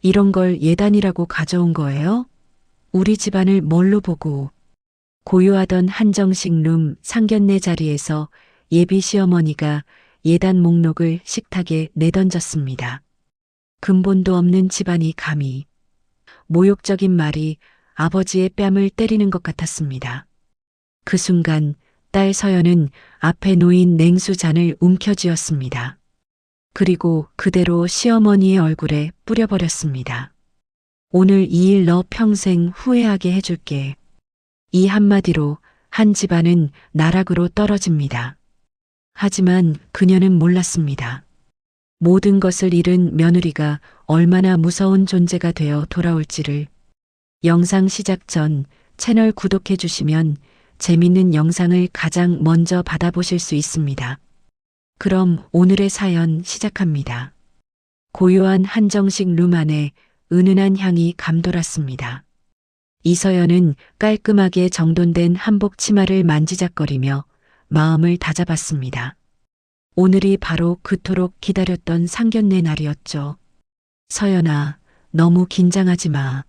이런 걸 예단이라고 가져온 거예요? 우리 집안을 뭘로 보고. 고요하던 한정식 룸 상견례 자리에서 예비 시어머니가 예단 목록을 식탁에 내던졌습니다. 근본도 없는 집안이 감히. 모욕적인 말이 아버지의 뺨을 때리는 것 같았습니다. 그 순간 딸 서연은 앞에 놓인 냉수잔을 움켜쥐었습니다. 그리고 그대로 시어머니의 얼굴에 뿌려버렸습니다. 오늘 이 일 너 평생 후회하게 해줄게. 이 한마디로 한 집안은 나락으로 떨어집니다. 하지만 그녀는 몰랐습니다. 모든 것을 잃은 며느리가 얼마나 무서운 존재가 되어 돌아올지를. 영상 시작 전 채널 구독해 주시면 재밌는 영상을 가장 먼저 받아보실 수 있습니다. 그럼 오늘의 사연 시작합니다. 고요한 한정식 룸 안에 은은한 향이 감돌았습니다. 이서연은 깔끔하게 정돈된 한복 치마를 만지작거리며 마음을 다잡았습니다. 오늘이 바로 그토록 기다렸던 상견례 날이었죠. 서연아, 너무 긴장하지 마.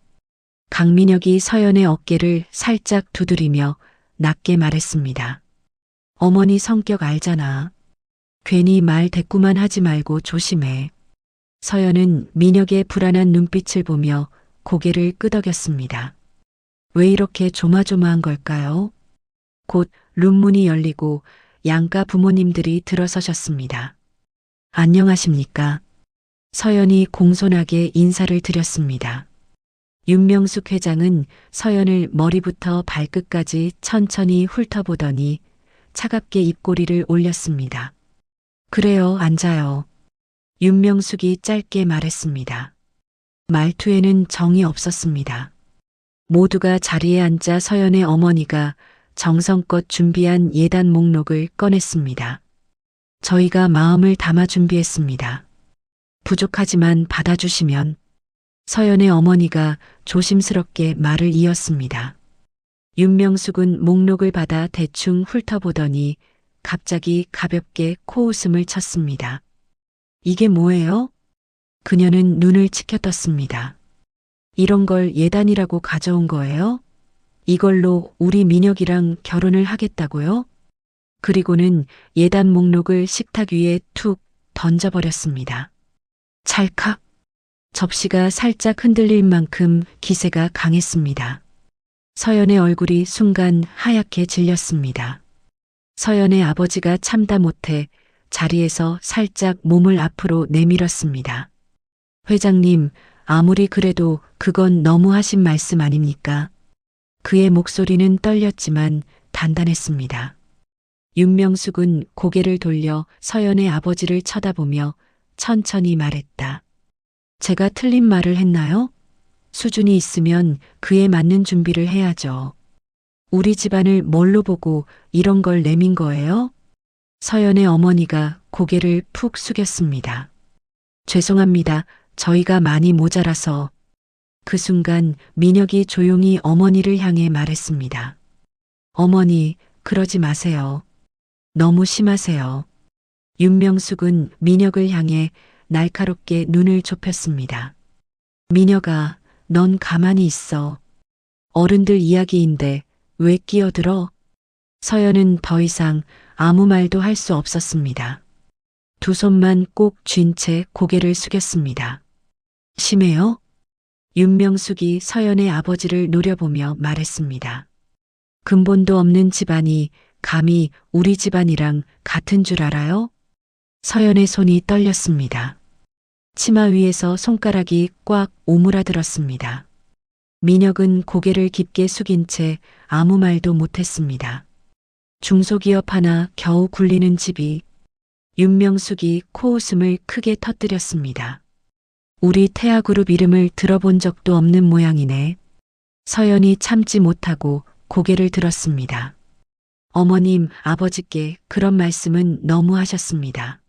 강민혁이 서연의 어깨를 살짝 두드리며 낮게 말했습니다. 어머니 성격 알잖아. 괜히 말 대꾸만 하지 말고 조심해. 서연은 민혁의 불안한 눈빛을 보며 고개를 끄덕였습니다. 왜 이렇게 조마조마한 걸까요? 곧 룸문이 열리고 양가 부모님들이 들어서셨습니다. 안녕하십니까? 서연이 공손하게 인사를 드렸습니다. 윤명숙 회장은 서연을 머리부터 발끝까지 천천히 훑어보더니 차갑게 입꼬리를 올렸습니다. 그래요, 앉아요. 윤명숙이 짧게 말했습니다. 말투에는 정이 없었습니다. 모두가 자리에 앉자 서연의 어머니가 정성껏 준비한 예단 목록을 꺼냈습니다. 저희가 마음을 담아 준비했습니다. 부족하지만 받아주시면. 서연의 어머니가 조심스럽게 말을 이었습니다. 윤명숙은 목록을 받아 대충 훑어보더니 갑자기 가볍게 코웃음을 쳤습니다. 이게 뭐예요? 그녀는 눈을 치켜떴습니다. 이런 걸 예단이라고 가져온 거예요? 이걸로 우리 민혁이랑 결혼을 하겠다고요? 그리고는 예단 목록을 식탁 위에 툭 던져버렸습니다. 찰칵. 접시가 살짝 흔들릴 만큼 기세가 강했습니다. 서연의 얼굴이 순간 하얗게 질렸습니다. 서연의 아버지가 참다 못해 자리에서 살짝 몸을 앞으로 내밀었습니다. 회장님, 아무리 그래도 그건 너무 하신 말씀 아닙니까? 그의 목소리는 떨렸지만 단단했습니다. 윤명숙은 고개를 돌려 서연의 아버지를 쳐다보며 천천히 말했다. 제가 틀린 말을 했나요? 수준이 있으면 그에 맞는 준비를 해야죠. 우리 집안을 뭘로 보고 이런 걸 내민 거예요? 서연의 어머니가 고개를 푹 숙였습니다. 죄송합니다. 저희가 많이 모자라서. 그 순간 민혁이 조용히 어머니를 향해 말했습니다. 어머니, 그러지 마세요. 너무 심하세요. 윤명숙은 민혁을 향해 날카롭게 눈을 좁혔습니다. 민혁아, 넌 가만히 있어. 어른들 이야기인데 왜 끼어들어? 서연은 더 이상 아무 말도 할 수 없었습니다. 두 손만 꼭 쥔 채 고개를 숙였습니다. 심해요? 윤명숙이 서연의 아버지를 노려보며 말했습니다. 근본도 없는 집안이 감히 우리 집안이랑 같은 줄 알아요? 서연의 손이 떨렸습니다. 치마 위에서 손가락이 꽉 오므라들었습니다. 민혁은 고개를 깊게 숙인 채 아무 말도 못했습니다. 중소기업 하나 겨우 굴리는 집이. 윤명숙이 코웃음을 크게 터뜨렸습니다. 우리 태아그룹 이름을 들어본 적도 없는 모양이네. 서연이 참지 못하고 고개를 들었습니다. 어머님, 아버지께 그런 말씀은 너무 하셨습니다.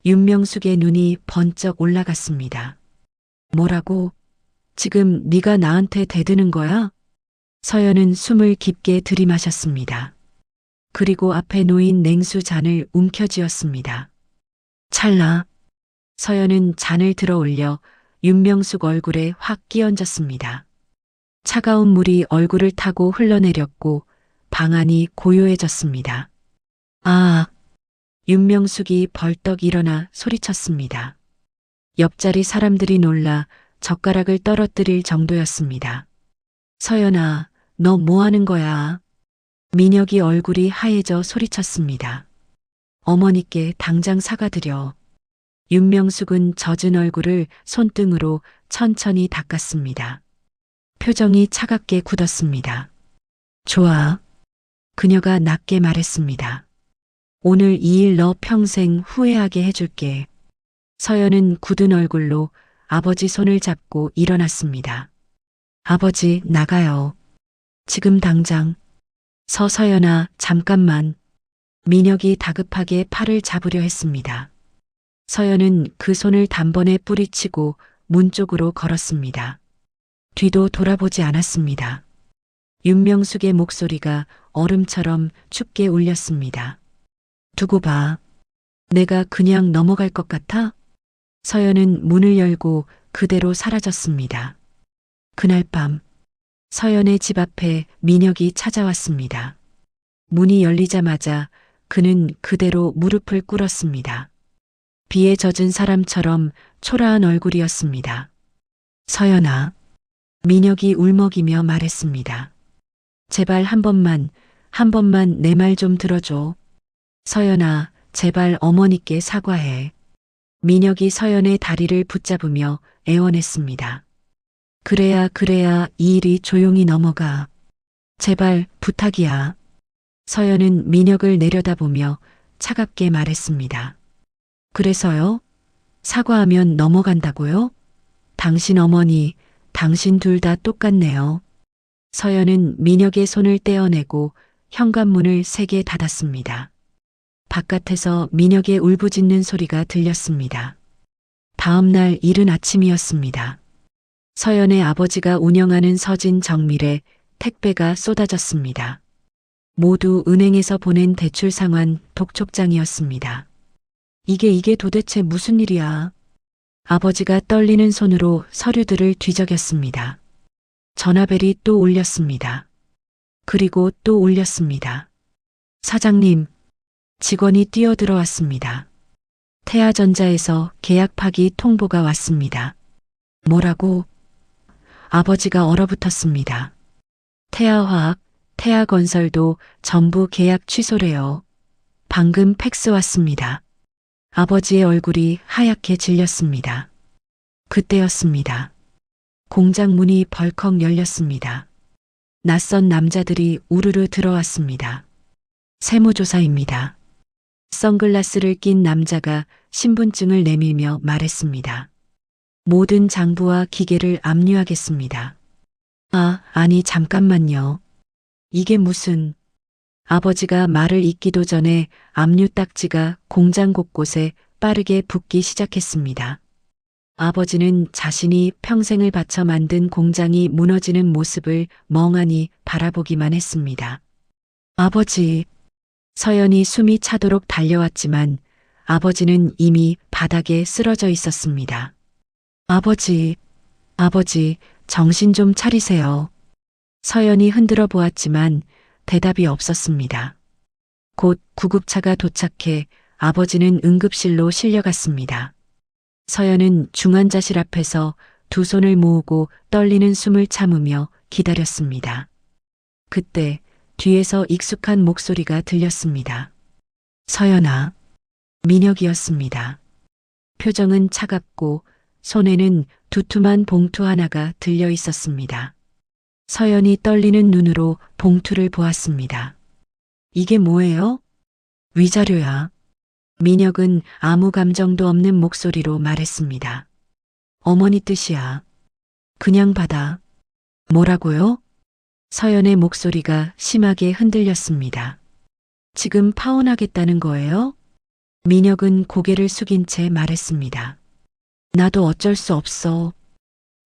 윤명숙의 눈이 번쩍 올라갔습니다. 뭐라고? 지금 네가 나한테 대드는 거야? 서연은 숨을 깊게 들이마셨습니다. 그리고 앞에 놓인 냉수 잔을 움켜쥐었습니다. 찰나. 서연은 잔을 들어 올려 윤명숙 얼굴에 확 끼얹었습니다. 차가운 물이 얼굴을 타고 흘러내렸고 방 안이 고요해졌습니다. 아, 윤명숙이 벌떡 일어나 소리쳤습니다. 옆자리 사람들이 놀라 젓가락을 떨어뜨릴 정도였습니다. 서연아, 너 뭐 하는 거야? 민혁이 얼굴이 하얘져 소리쳤습니다. 어머니께 당장 사과드려. 윤명숙은 젖은 얼굴을 손등으로 천천히 닦았습니다. 표정이 차갑게 굳었습니다. 좋아. 그녀가 낮게 말했습니다. 오늘 이 일 너 평생 후회하게 해줄게. 서연은 굳은 얼굴로 아버지 손을 잡고 일어났습니다. 아버지, 나가요. 지금 당장. 서서연아, 잠깐만. 민혁이 다급하게 팔을 잡으려 했습니다. 서연은 그 손을 단번에 뿌리치고 문 쪽으로 걸었습니다. 뒤도 돌아보지 않았습니다. 윤명숙의 목소리가 얼음처럼 춥게 울렸습니다. 두고 봐. 내가 그냥 넘어갈 것 같아? 서연은 문을 열고 그대로 사라졌습니다. 그날 밤 서연의 집 앞에 민혁이 찾아왔습니다. 문이 열리자마자 그는 그대로 무릎을 꿇었습니다. 비에 젖은 사람처럼 초라한 얼굴이었습니다. 서연아. 민혁이 울먹이며 말했습니다. 제발 한 번만 내 말 좀 들어줘. 서연아, 제발 어머니께 사과해. 민혁이 서연의 다리를 붙잡으며 애원했습니다. 그래야 이 일이 조용히 넘어가. 제발 부탁이야. 서연은 민혁을 내려다보며 차갑게 말했습니다. 그래서요? 사과하면 넘어간다고요? 당신 어머니, 당신 둘 다 똑같네요. 서연은 민혁의 손을 떼어내고 현관문을 세게 닫았습니다. 바깥에서 민혁의 울부짖는 소리가 들렸습니다. 다음 날 이른 아침이었습니다. 서연의 아버지가 운영하는 서진 정밀에 택배가 쏟아졌습니다. 모두 은행에서 보낸 대출 상환 독촉장이었습니다. 이게 도대체 무슨 일이야? 아버지가 떨리는 손으로 서류들을 뒤적였습니다. 전화벨이 또 울렸습니다. 그리고 또 울렸습니다. 사장님, 직원이 뛰어들어왔습니다. 태아전자에서 계약 파기 통보가 왔습니다. 뭐라고? 아버지가 얼어붙었습니다. 태아화학, 태아건설도 전부 계약 취소래요. 방금 팩스 왔습니다. 아버지의 얼굴이 하얗게 질렸습니다. 그때였습니다. 공장 문이 벌컥 열렸습니다. 낯선 남자들이 우르르 들어왔습니다. 세무조사입니다. 선글라스를 낀 남자가 신분증을 내밀며 말했습니다. 모든 장부와 기계를 압류하겠습니다. 아니 잠깐만요. 이게 무슨... 아버지가 말을 잇기도 전에 압류 딱지가 공장 곳곳에 빠르게 붙기 시작했습니다. 아버지는 자신이 평생을 바쳐 만든 공장이 무너지는 모습을 멍하니 바라보기만 했습니다. 아버지, 서연이 숨이 차도록 달려왔지만 아버지는 이미 바닥에 쓰러져 있었습니다. 아버지, 정신 좀 차리세요. 서연이 흔들어 보았지만 대답이 없었습니다. 곧 구급차가 도착해 아버지는 응급실로 실려갔습니다. 서연은 중환자실 앞에서 두 손을 모으고 떨리는 숨을 참으며 기다렸습니다. 그때 뒤에서 익숙한 목소리가 들렸습니다. 서연아. 민혁이었습니다. 표정은 차갑고 손에는 두툼한 봉투 하나가 들려 있었습니다. 서연이 떨리는 눈으로 봉투를 보았습니다. 이게 뭐예요? 위자료야. 민혁은 아무 감정도 없는 목소리로 말했습니다. 어머니 뜻이야. 그냥 받아. 뭐라고요? 서연의 목소리가 심하게 흔들렸습니다. 지금 파혼하겠다는 거예요? 민혁은 고개를 숙인 채 말했습니다. 나도 어쩔 수 없어.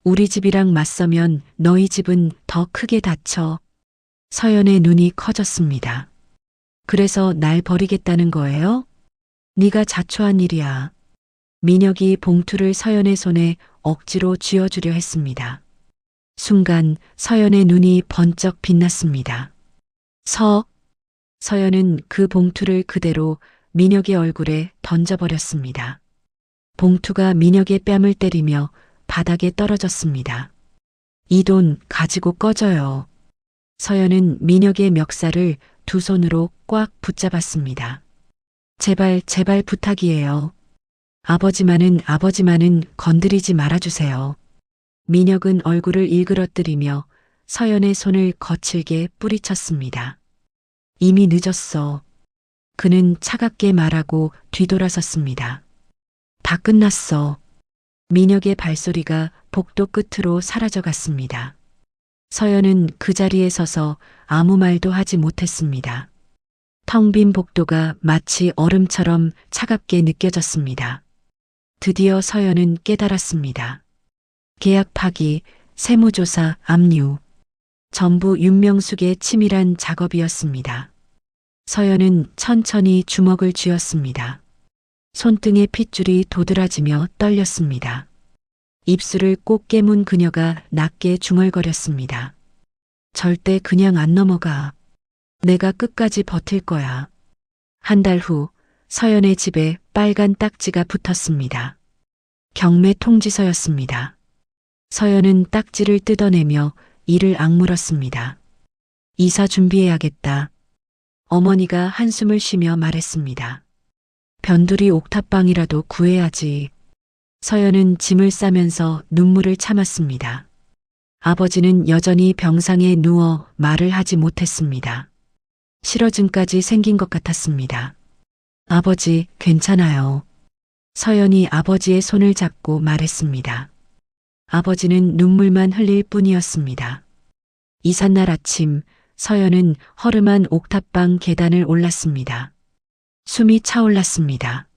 우리 집이랑 맞서면 너희 집은 더 크게 다쳐. 서연의 눈이 커졌습니다. 그래서 날 버리겠다는 거예요? 네가 자초한 일이야. 민혁이 봉투를 서연의 손에 억지로 쥐어주려 했습니다. 순간 서연의 눈이 번쩍 빛났습니다. 서연은 그 봉투를 그대로 민혁의 얼굴에 던져버렸습니다. 봉투가 민혁의 뺨을 때리며 바닥에 떨어졌습니다. 이 돈 가지고 꺼져요. 서연은 민혁의 멱살을 두 손으로 꽉 붙잡았습니다. 제발 부탁이에요. 아버지만은 건드리지 말아주세요. 민혁은 얼굴을 일그러뜨리며 서연의 손을 거칠게 뿌리쳤습니다. 이미 늦었어. 그는 차갑게 말하고 뒤돌아섰습니다. 다 끝났어. 민혁의 발소리가 복도 끝으로 사라져갔습니다. 서연은 그 자리에 서서 아무 말도 하지 못했습니다. 텅 빈 복도가 마치 얼음처럼 차갑게 느껴졌습니다. 드디어 서연은 깨달았습니다. 계약 파기, 세무조사, 압류. 전부 윤명숙의 치밀한 작업이었습니다. 서연은 천천히 주먹을 쥐었습니다. 손등의 핏줄이 도드라지며 떨렸습니다. 입술을 꼭 깨문 그녀가 낮게 중얼거렸습니다. 절대 그냥 안 넘어가. 내가 끝까지 버틸 거야. 한 달 후 서연의 집에 빨간 딱지가 붙었습니다. 경매 통지서였습니다. 서연은 딱지를 뜯어내며 이를 악물었습니다. 이사 준비해야겠다. 어머니가 한숨을 쉬며 말했습니다. 변두리 옥탑방이라도 구해야지. 서연은 짐을 싸면서 눈물을 참았습니다. 아버지는 여전히 병상에 누워 말을 하지 못했습니다. 실어증까지 생긴 것 같았습니다. 아버지, 괜찮아요. 서연이 아버지의 손을 잡고 말했습니다. 아버지는 눈물만 흘릴 뿐이었습니다. 이삿날 아침, 서연은 허름한 옥탑방 계단을 올랐습니다. 숨이 차올랐습니다.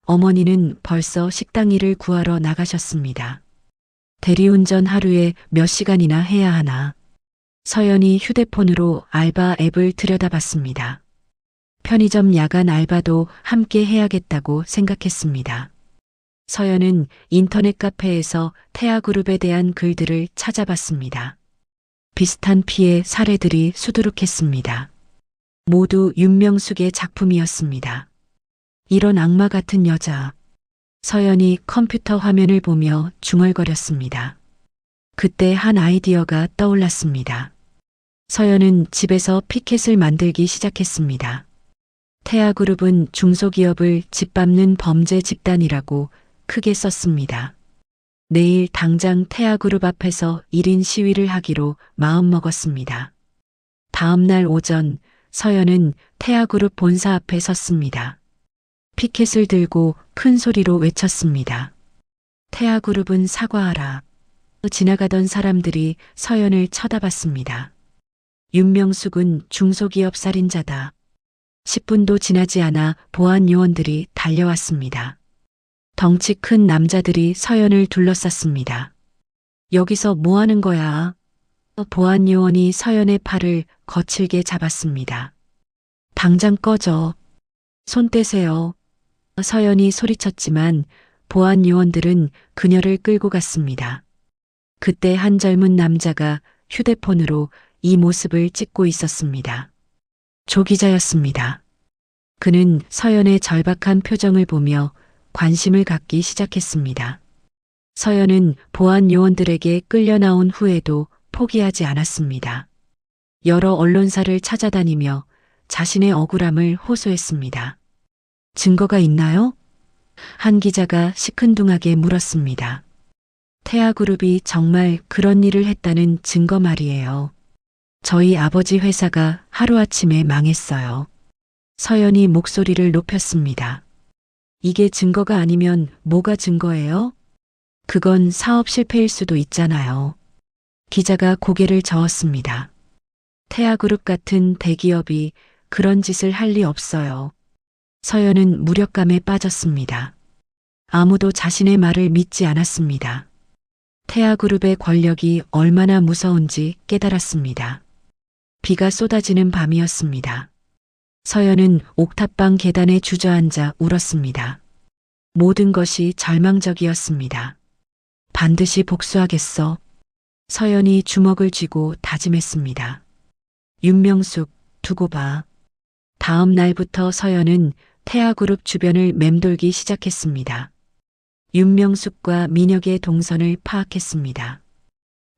어머니는 벌써 식당 일을 구하러 나가셨습니다. 대리운전 하루에 몇 시간이나 해야 하나. 서연이 휴대폰으로 알바 앱을 들여다봤습니다. 편의점 야간 알바도 함께 해야겠다고 생각했습니다. 서연은 인터넷 카페에서 태아그룹에 대한 글들을 찾아봤습니다. 비슷한 피해 사례들이 수두룩했습니다. 모두 윤명숙의 작품이었습니다. 이런 악마 같은 여자. 서연이 컴퓨터 화면을 보며 중얼거렸습니다. 그때 한 아이디어가 떠올랐습니다. 서연은 집에서 피켓을 만들기 시작했습니다. 태아그룹은 중소기업을 짓밟는 범죄 집단이라고 크게 썼습니다. 내일 당장 태아그룹 앞에서 1인 시위를 하기로 마음먹었습니다. 다음 날 오전 서연은 태아그룹 본사 앞에 섰습니다. 피켓을 들고 큰 소리로 외쳤습니다. 태아그룹은 사과하라. 지나가던 사람들이 서연을 쳐다봤습니다. 윤명숙은 중소기업 살인자다. 10분도 지나지 않아 보안 요원들이 달려왔습니다. 덩치 큰 남자들이 서연을 둘러쌌습니다. 여기서 뭐 하는 거야? 보안 요원이 서연의 팔을 거칠게 잡았습니다. 당장 꺼져. 손 떼세요. 서연이 소리쳤지만 보안 요원들은 그녀를 끌고 갔습니다. 그때 한 젊은 남자가 휴대폰으로 이 모습을 찍고 있었습니다. 조 기자였습니다. 그는 서연의 절박한 표정을 보며 관심을 갖기 시작했습니다. 서연은 보안 요원들에게 끌려 나온 후에도 포기하지 않았습니다. 여러 언론사를 찾아다니며 자신의 억울함을 호소했습니다. 증거가 있나요? 한 기자가 시큰둥하게 물었습니다. 태아그룹이 정말 그런 일을 했다는 증거 말이에요. 저희 아버지 회사가 하루아침에 망했어요. 서연이 목소리를 높였습니다. 이게 증거가 아니면 뭐가 증거예요? 그건 사업 실패일 수도 있잖아요. 기자가 고개를 저었습니다. 태아그룹 같은 대기업이 그런 짓을 할 리 없어요. 서연은 무력감에 빠졌습니다. 아무도 자신의 말을 믿지 않았습니다. 태아그룹의 권력이 얼마나 무서운지 깨달았습니다. 비가 쏟아지는 밤이었습니다. 서연은 옥탑방 계단에 주저앉아 울었습니다. 모든 것이 절망적이었습니다. 반드시 복수하겠어. 서연이 주먹을 쥐고 다짐했습니다. 윤명숙, 두고 봐. 다음 날부터 서연은 태아그룹 주변을 맴돌기 시작했습니다. 윤명숙과 민혁의 동선을 파악했습니다.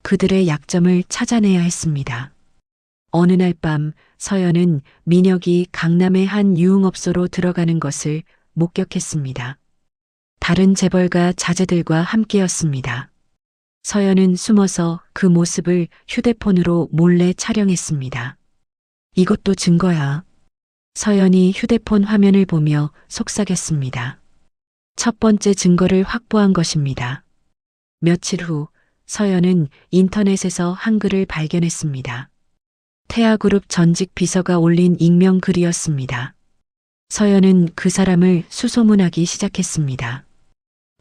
그들의 약점을 찾아내야 했습니다. 어느 날 밤 서연은 민혁이 강남의 한 유흥업소로 들어가는 것을 목격했습니다. 다른 재벌가 자제들과 함께였습니다. 서연은 숨어서 그 모습을 휴대폰으로 몰래 촬영했습니다. 이것도 증거야. 서연이 휴대폰 화면을 보며 속삭였습니다. 첫 번째 증거를 확보한 것입니다. 며칠 후 서연은 인터넷에서 한 글을 발견했습니다. 태아그룹 전직 비서가 올린 익명 글이었습니다. 서연은 그 사람을 수소문하기 시작했습니다.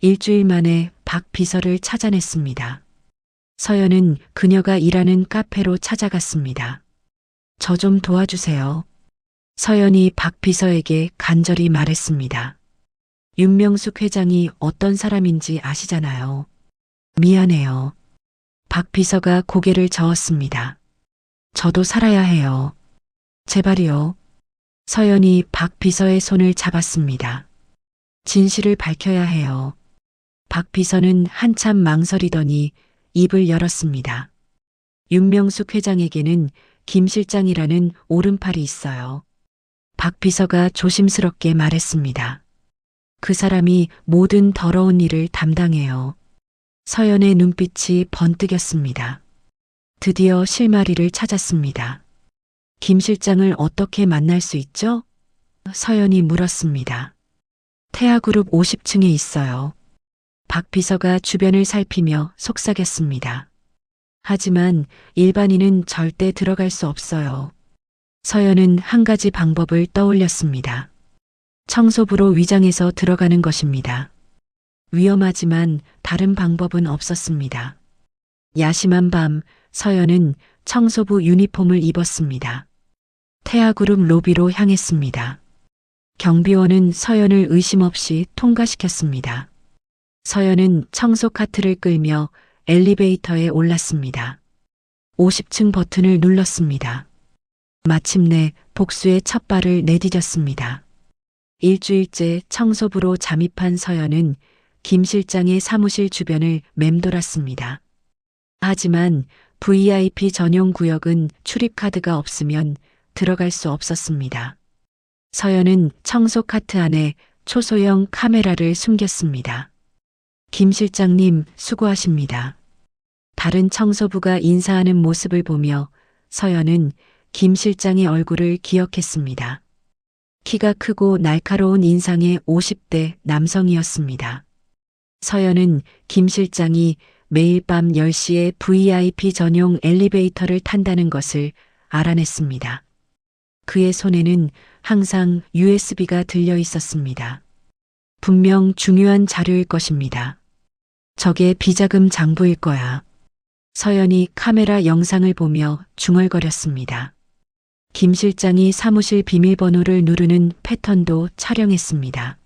일주일 만에 박 비서를 찾아냈습니다. 서연은 그녀가 일하는 카페로 찾아갔습니다. 저 좀 도와주세요. 서연이 박 비서에게 간절히 말했습니다. 윤명숙 회장이 어떤 사람인지 아시잖아요. 미안해요. 박 비서가 고개를 저었습니다. 저도 살아야 해요. 제발이요. 서연이 박 비서의 손을 잡았습니다. 진실을 밝혀야 해요. 박 비서는 한참 망설이더니 입을 열었습니다. 윤명숙 회장에게는 김 실장이라는 오른팔이 있어요. 박 비서가 조심스럽게 말했습니다. 그 사람이 모든 더러운 일을 담당해요. 서연의 눈빛이 번뜩였습니다. 드디어 실마리를 찾았습니다. 김 실장을 어떻게 만날 수 있죠? 서연이 물었습니다. 태아그룹 50층에 있어요. 박 비서가 주변을 살피며 속삭였습니다. 하지만 일반인은 절대 들어갈 수 없어요. 서연은 한 가지 방법을 떠올렸습니다. 청소부로 위장해서 들어가는 것입니다. 위험하지만 다른 방법은 없었습니다. 야심한 밤 서연은 청소부 유니폼을 입었습니다. 태아그룹 로비로 향했습니다. 경비원은 서연을 의심 없이 통과시켰습니다. 서연은 청소 카트를 끌며 엘리베이터에 올랐습니다. 50층 버튼을 눌렀습니다. 마침내 복수의 첫 발을 내디뎠습니다. 일주일째 청소부로 잠입한 서연은 김 실장의 사무실 주변을 맴돌았습니다. 하지만 VIP 전용 구역은 출입카드가 없으면 들어갈 수 없었습니다. 서연은 청소 카트 안에 초소형 카메라를 숨겼습니다. 김 실장님 수고하십니다. 다른 청소부가 인사하는 모습을 보며 서연은 김 실장의 얼굴을 기억했습니다. 키가 크고 날카로운 인상의 50대 남성이었습니다. 서연은 김 실장이 매일 밤 10시에 VIP 전용 엘리베이터를 탄다는 것을 알아냈습니다. 그의 손에는 항상 USB가 들려 있었습니다. 분명 중요한 자료일 것입니다. 저게 비자금 장부일 거야. 서연이 카메라 영상을 보며 중얼거렸습니다. 김 실장이 사무실 비밀번호를 누르는 패턴도 촬영했습니다.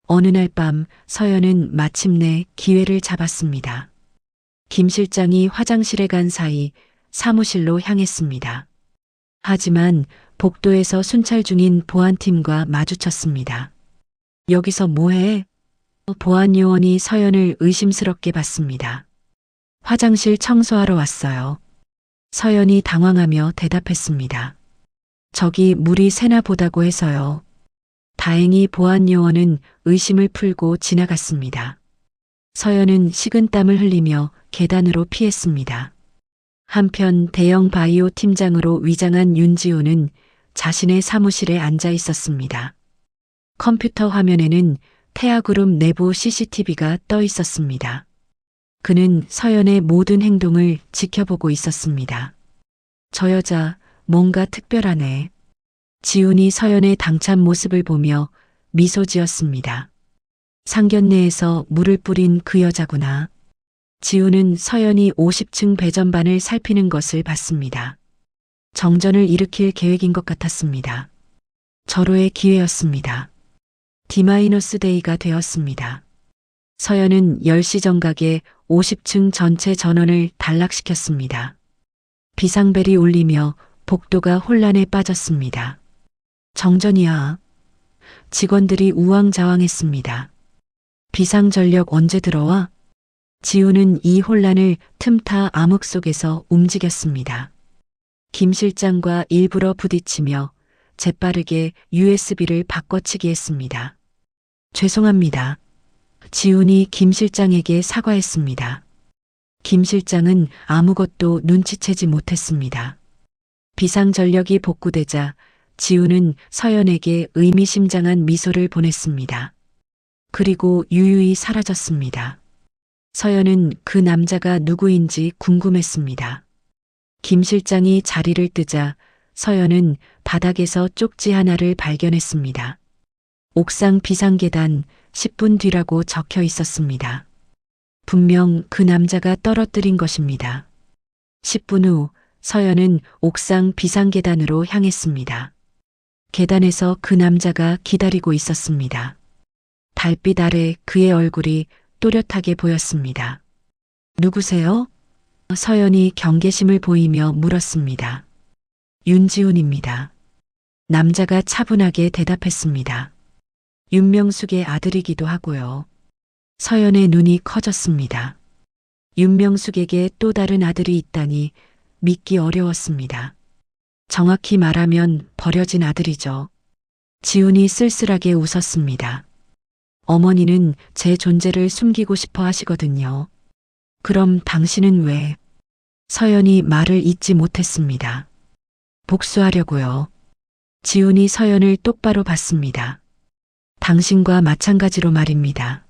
어느 날 밤 서연은 마침내 기회를 잡았습니다. 김 실장이 화장실에 간 사이 사무실로 향했습니다. 하지만 복도에서 순찰 중인 보안팀과 마주쳤습니다. 여기서 뭐해? 보안 요원이 서연을 의심스럽게 봤습니다. 화장실 청소하러 왔어요. 서연이 당황하며 대답했습니다. 저기 물이 새나 보다고 해서요. 다행히 보안 요원은 의심을 풀고 지나갔습니다. 서연은 식은땀을 흘리며 계단으로 피했습니다. 한편 대형 바이오 팀장으로 위장한 윤지호는 자신의 사무실에 앉아 있었습니다. 컴퓨터 화면에는 태아그룹 내부 CCTV가 떠 있었습니다. 그는 서연의 모든 행동을 지켜보고 있었습니다. 저 여자 뭔가 특별하네. 지훈이 서연의 당찬 모습을 보며 미소 지었습니다. 상견례에서 물을 뿌린 그 여자구나. 지훈은 서연이 50층 배전반을 살피는 것을 봤습니다. 정전을 일으킬 계획인 것 같았습니다. 절호의 기회였습니다. D-데이가 되었습니다. 서연은 10시 정각에 50층 전체 전원을 단락시켰습니다. 비상벨이 울리며 복도가 혼란에 빠졌습니다. 정전이야. 직원들이 우왕좌왕했습니다. 비상전력 언제 들어와? 지우는 이 혼란을 틈타 암흑 속에서 움직였습니다. 김 실장과 일부러 부딪히며 재빠르게 USB를 바꿔치기 했습니다. 죄송합니다. 지훈이 김 실장에게 사과했습니다. 김 실장은 아무것도 눈치채지 못했습니다. 비상전력이 복구되자 지훈은 서연에게 의미심장한 미소를 보냈습니다. 그리고 유유히 사라졌습니다. 서연은 그 남자가 누구인지 궁금했습니다. 김 실장이 자리를 뜨자 서연은 바닥에서 쪽지 하나를 발견했습니다. 옥상 비상계단 10분 뒤라고 적혀 있었습니다. 분명 그 남자가 떨어뜨린 것입니다. 10분 후 서연은 옥상 비상계단으로 향했습니다. 계단에서 그 남자가 기다리고 있었습니다. 달빛 아래 그의 얼굴이 또렷하게 보였습니다. 누구세요? 서연이 경계심을 보이며 물었습니다. 윤지훈입니다. 남자가 차분하게 대답했습니다. 윤명숙의 아들이기도 하고요. 서연의 눈이 커졌습니다. 윤명숙에게 또 다른 아들이 있다니 믿기 어려웠습니다. 정확히 말하면 버려진 아들이죠. 지훈이 쓸쓸하게 웃었습니다. 어머니는 제 존재를 숨기고 싶어 하시거든요. 그럼 당신은 왜? 서연이 말을 잇지 못했습니다. 복수하려고요. 지훈이 서연을 똑바로 봤습니다. 당신과 마찬가지로 말입니다.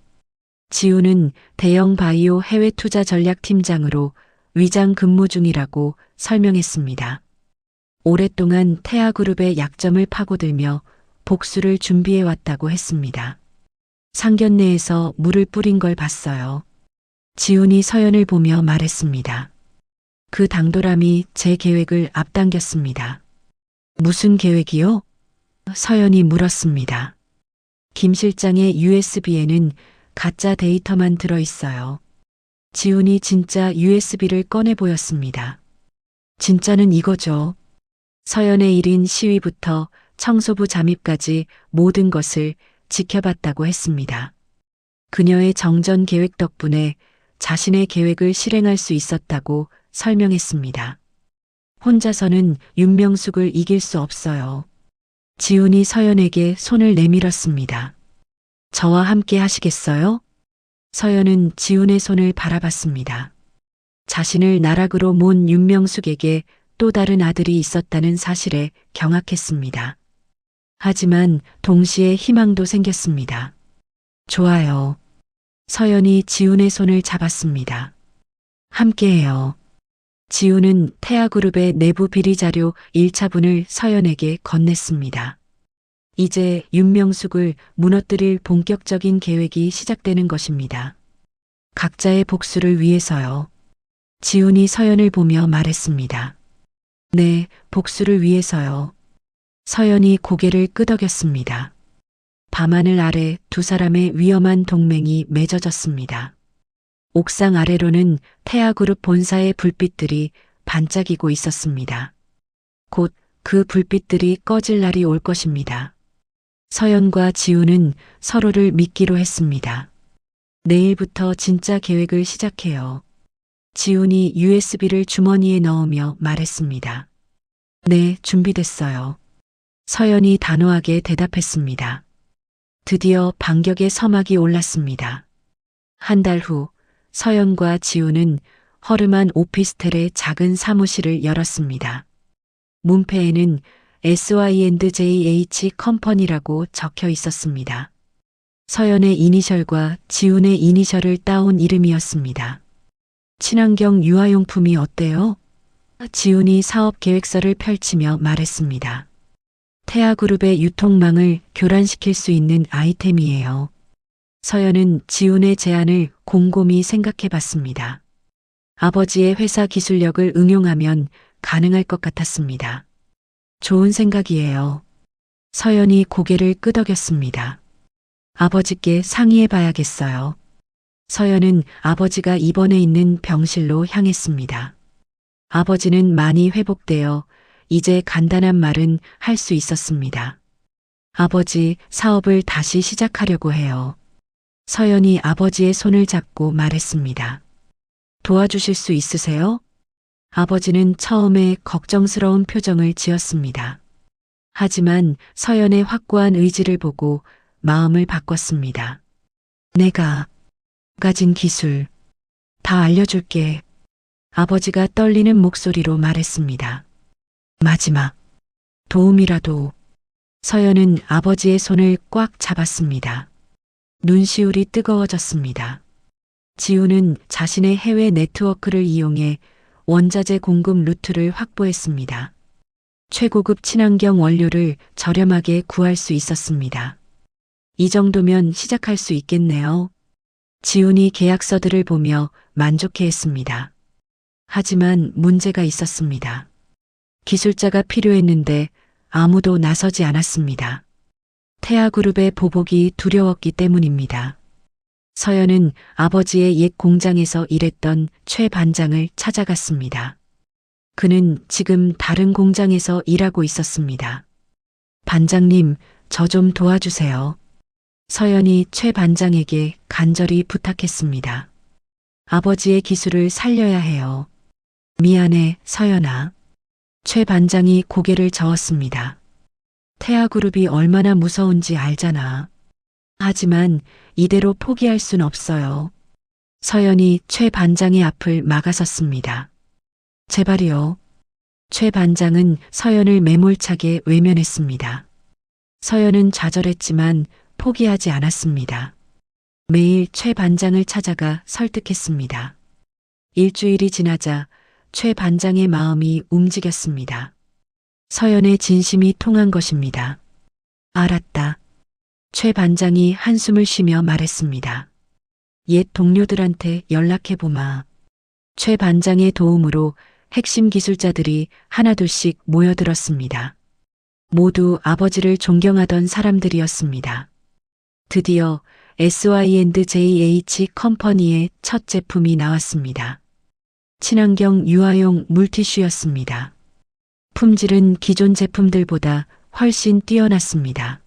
지훈은 대형 바이오 해외 투자 전략 팀장으로 위장 근무 중이라고 설명했습니다. 오랫동안 태아그룹의 약점을 파고들며 복수를 준비해 왔다고 했습니다. 상견례에서 물을 뿌린 걸 봤어요. 지훈이 서연을 보며 말했습니다. 그 당돌함이 제 계획을 앞당겼습니다. 무슨 계획이요? 서연이 물었습니다. 김 실장의 USB에는 가짜 데이터만 들어있어요. 지훈이 진짜 USB를 꺼내 보였습니다. 진짜는 이거죠. 서연의 1인 시위부터 청소부 잠입까지 모든 것을 지켜봤다고 했습니다. 그녀의 정전 계획 덕분에 자신의 계획을 실행할 수 있었다고 설명했습니다. 혼자서는 윤명숙을 이길 수 없어요. 지훈이 서연에게 손을 내밀었습니다. 저와 함께 하시겠어요? 서연은 지훈의 손을 바라봤습니다. 자신을 나락으로 몬 윤명숙에게 또 다른 아들이 있었다는 사실에 경악했습니다. 하지만 동시에 희망도 생겼습니다. 좋아요. 서연이 지훈의 손을 잡았습니다. 함께해요. 지훈은 태아그룹의 내부 비리 자료 1차분을 서연에게 건넸습니다. 이제 윤명숙을 무너뜨릴 본격적인 계획이 시작되는 것입니다. 각자의 복수를 위해서요. 지훈이 서연을 보며 말했습니다. 네, 복수를 위해서요. 서연이 고개를 끄덕였습니다. 밤하늘 아래 두 사람의 위험한 동맹이 맺어졌습니다. 옥상 아래로는 태아그룹 본사의 불빛들이 반짝이고 있었습니다. 곧 그 불빛들이 꺼질 날이 올 것입니다. 서연과 지훈은 서로를 믿기로 했습니다. 내일부터 진짜 계획을 시작해요. 지훈이 USB를 주머니에 넣으며 말했습니다. 네, 준비됐어요. 서연이 단호하게 대답했습니다. 드디어 반격의 서막이 올랐습니다. 한 달 후 서연과 지훈은 허름한 오피스텔의 작은 사무실을 열었습니다. 문패에는 SY&JH 컴퍼니라고 적혀 있었습니다. 서연의 이니셜과 지훈의 이니셜을 따온 이름이었습니다. 친환경 유아용품이 어때요? 지훈이 사업 계획서를 펼치며 말했습니다. 태아그룹의 유통망을 교란시킬 수 있는 아이템이에요. 서연은 지훈의 제안을 곰곰이 생각해 봤습니다. 아버지의 회사 기술력을 응용하면 가능할 것 같았습니다. 좋은 생각이에요. 서연이 고개를 끄덕였습니다. 아버지께 상의해 봐야겠어요. 서연은 아버지가 입원해 있는 병실로 향했습니다. 아버지는 많이 회복되어 이제 간단한 말은 할 수 있었습니다. 아버지, 사업을 다시 시작하려고 해요. 서연이 아버지의 손을 잡고 말했습니다. 도와주실 수 있으세요? 아버지는 처음에 걱정스러운 표정을 지었습니다. 하지만 서연의 확고한 의지를 보고 마음을 바꿨습니다. 내가 가진 기술 다 알려줄게. 아버지가 떨리는 목소리로 말했습니다. 마지막 도움이라도. 서연은 아버지의 손을 꽉 잡았습니다. 눈시울이 뜨거워졌습니다. 지우는 자신의 해외 네트워크를 이용해 원자재 공급 루트를 확보했습니다. 최고급 친환경 원료를 저렴하게 구할 수 있었습니다. 이 정도면 시작할 수 있겠네요. 지훈이 계약서들을 보며 만족해했습니다. 하지만 문제가 있었습니다. 기술자가 필요했는데 아무도 나서지 않았습니다. 태아그룹의 보복이 두려웠기 때문입니다. 서연은 아버지의 옛 공장에서 일했던 최 반장을 찾아갔습니다. 그는 지금 다른 공장에서 일하고 있었습니다. 반장님, 저 좀 도와주세요. 서연이 최 반장에게 간절히 부탁했습니다. 아버지의 기술을 살려야 해요. 미안해, 서연아. 최 반장이 고개를 저었습니다. 태아그룹이 얼마나 무서운지 알잖아. 하지만 이대로 포기할 순 없어요. 서연이 최 반장의 앞을 막아섰습니다. 제발이요. 최 반장은 서연을 매몰차게 외면했습니다. 서연은 좌절했지만 포기하지 않았습니다. 매일 최 반장을 찾아가 설득했습니다. 일주일이 지나자 최 반장의 마음이 움직였습니다. 서연의 진심이 통한 것입니다. 알았다. 최 반장이 한숨을 쉬며 말했습니다. 옛 동료들한테 연락해보마. 최 반장의 도움으로 핵심 기술자들이 하나둘씩 모여들었습니다. 모두 아버지를 존경하던 사람들이었습니다. 드디어 SY&JH 컴퍼니의 첫 제품이 나왔습니다. 친환경 유아용 물티슈였습니다. 품질은 기존 제품들보다 훨씬 뛰어났습니다.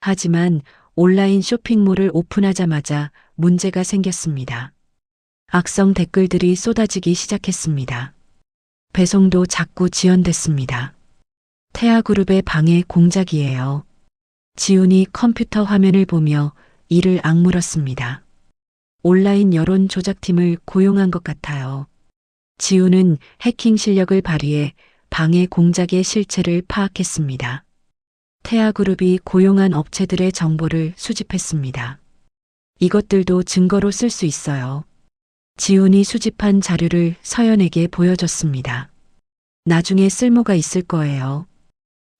하지만 온라인 쇼핑몰을 오픈하자마자 문제가 생겼습니다. 악성 댓글들이 쏟아지기 시작했습니다. 배송도 자꾸 지연됐습니다. 태아그룹의 방해 공작이에요. 지훈이 컴퓨터 화면을 보며 이를 악물었습니다. 온라인 여론 조작팀을 고용한 것 같아요. 지훈은 해킹 실력을 발휘해 방해 공작의 실체를 파악했습니다. 태아그룹이 고용한 업체들의 정보를 수집했습니다. 이것들도 증거로 쓸 수 있어요. 지훈이 수집한 자료를 서연에게 보여줬습니다. 나중에 쓸모가 있을 거예요.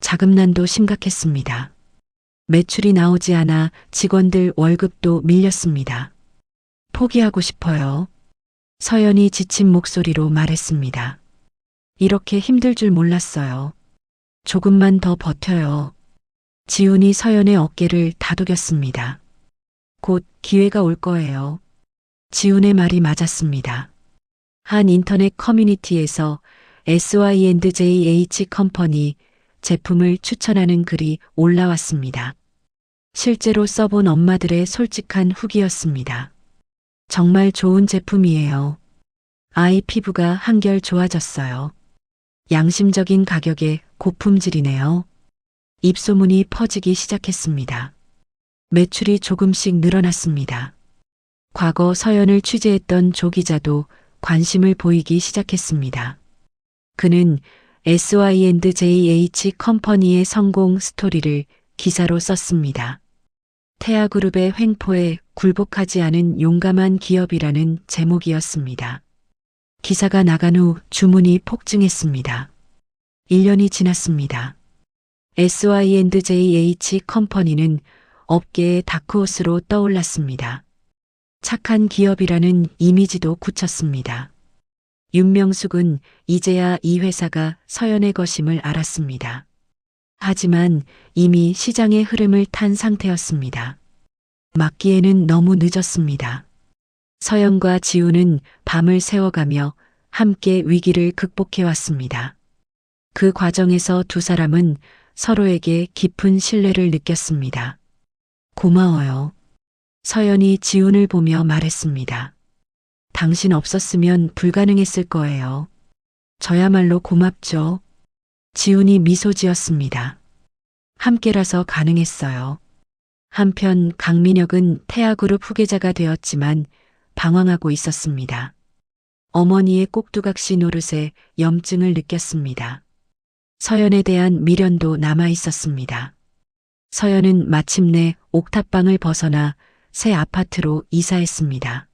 자금난도 심각했습니다. 매출이 나오지 않아 직원들 월급도 밀렸습니다. 포기하고 싶어요. 서연이 지친 목소리로 말했습니다. 이렇게 힘들 줄 몰랐어요. 조금만 더 버텨요. 지훈이 서연의 어깨를 다독였습니다. 곧 기회가 올 거예요. 지훈의 말이 맞았습니다. 한 인터넷 커뮤니티에서 SY&JH 컴퍼니 제품을 추천하는 글이 올라왔습니다. 실제로 써본 엄마들의 솔직한 후기였습니다. 정말 좋은 제품이에요. 아이 피부가 한결 좋아졌어요. 양심적인 가격에 고품질이네요. 입소문이 퍼지기 시작했습니다. 매출이 조금씩 늘어났습니다. 과거 서연을 취재했던 조 기자도 관심을 보이기 시작했습니다. 그는 SY&JH 컴퍼니의 성공 스토리를 기사로 썼습니다. 태아그룹의 횡포에 굴복하지 않은 용감한 기업이라는 제목이었습니다. 기사가 나간 후 주문이 폭증했습니다. 1년이 지났습니다. SY&JH 컴퍼니는 업계의 다크호스로 떠올랐습니다. 착한 기업이라는 이미지도 굳혔습니다. 윤명숙은 이제야 이 회사가 서연의 것임을 알았습니다. 하지만 이미 시장의 흐름을 탄 상태였습니다. 막기에는 너무 늦었습니다. 서연과 지우는 밤을 새워가며 함께 위기를 극복해 왔습니다. 그 과정에서 두 사람은 서로에게 깊은 신뢰를 느꼈습니다. 고마워요. 서연이 지훈을 보며 말했습니다. 당신 없었으면 불가능했을 거예요. 저야말로 고맙죠. 지훈이 미소 지었습니다. 함께라서 가능했어요. 한편 강민혁은 태아그룹 후계자가 되었지만 방황하고 있었습니다. 어머니의 꼭두각시 노릇에 염증을 느꼈습니다. 서연에 대한 미련도 남아 있었습니다. 서연은 마침내 옥탑방을 벗어나 새 아파트로 이사했습니다.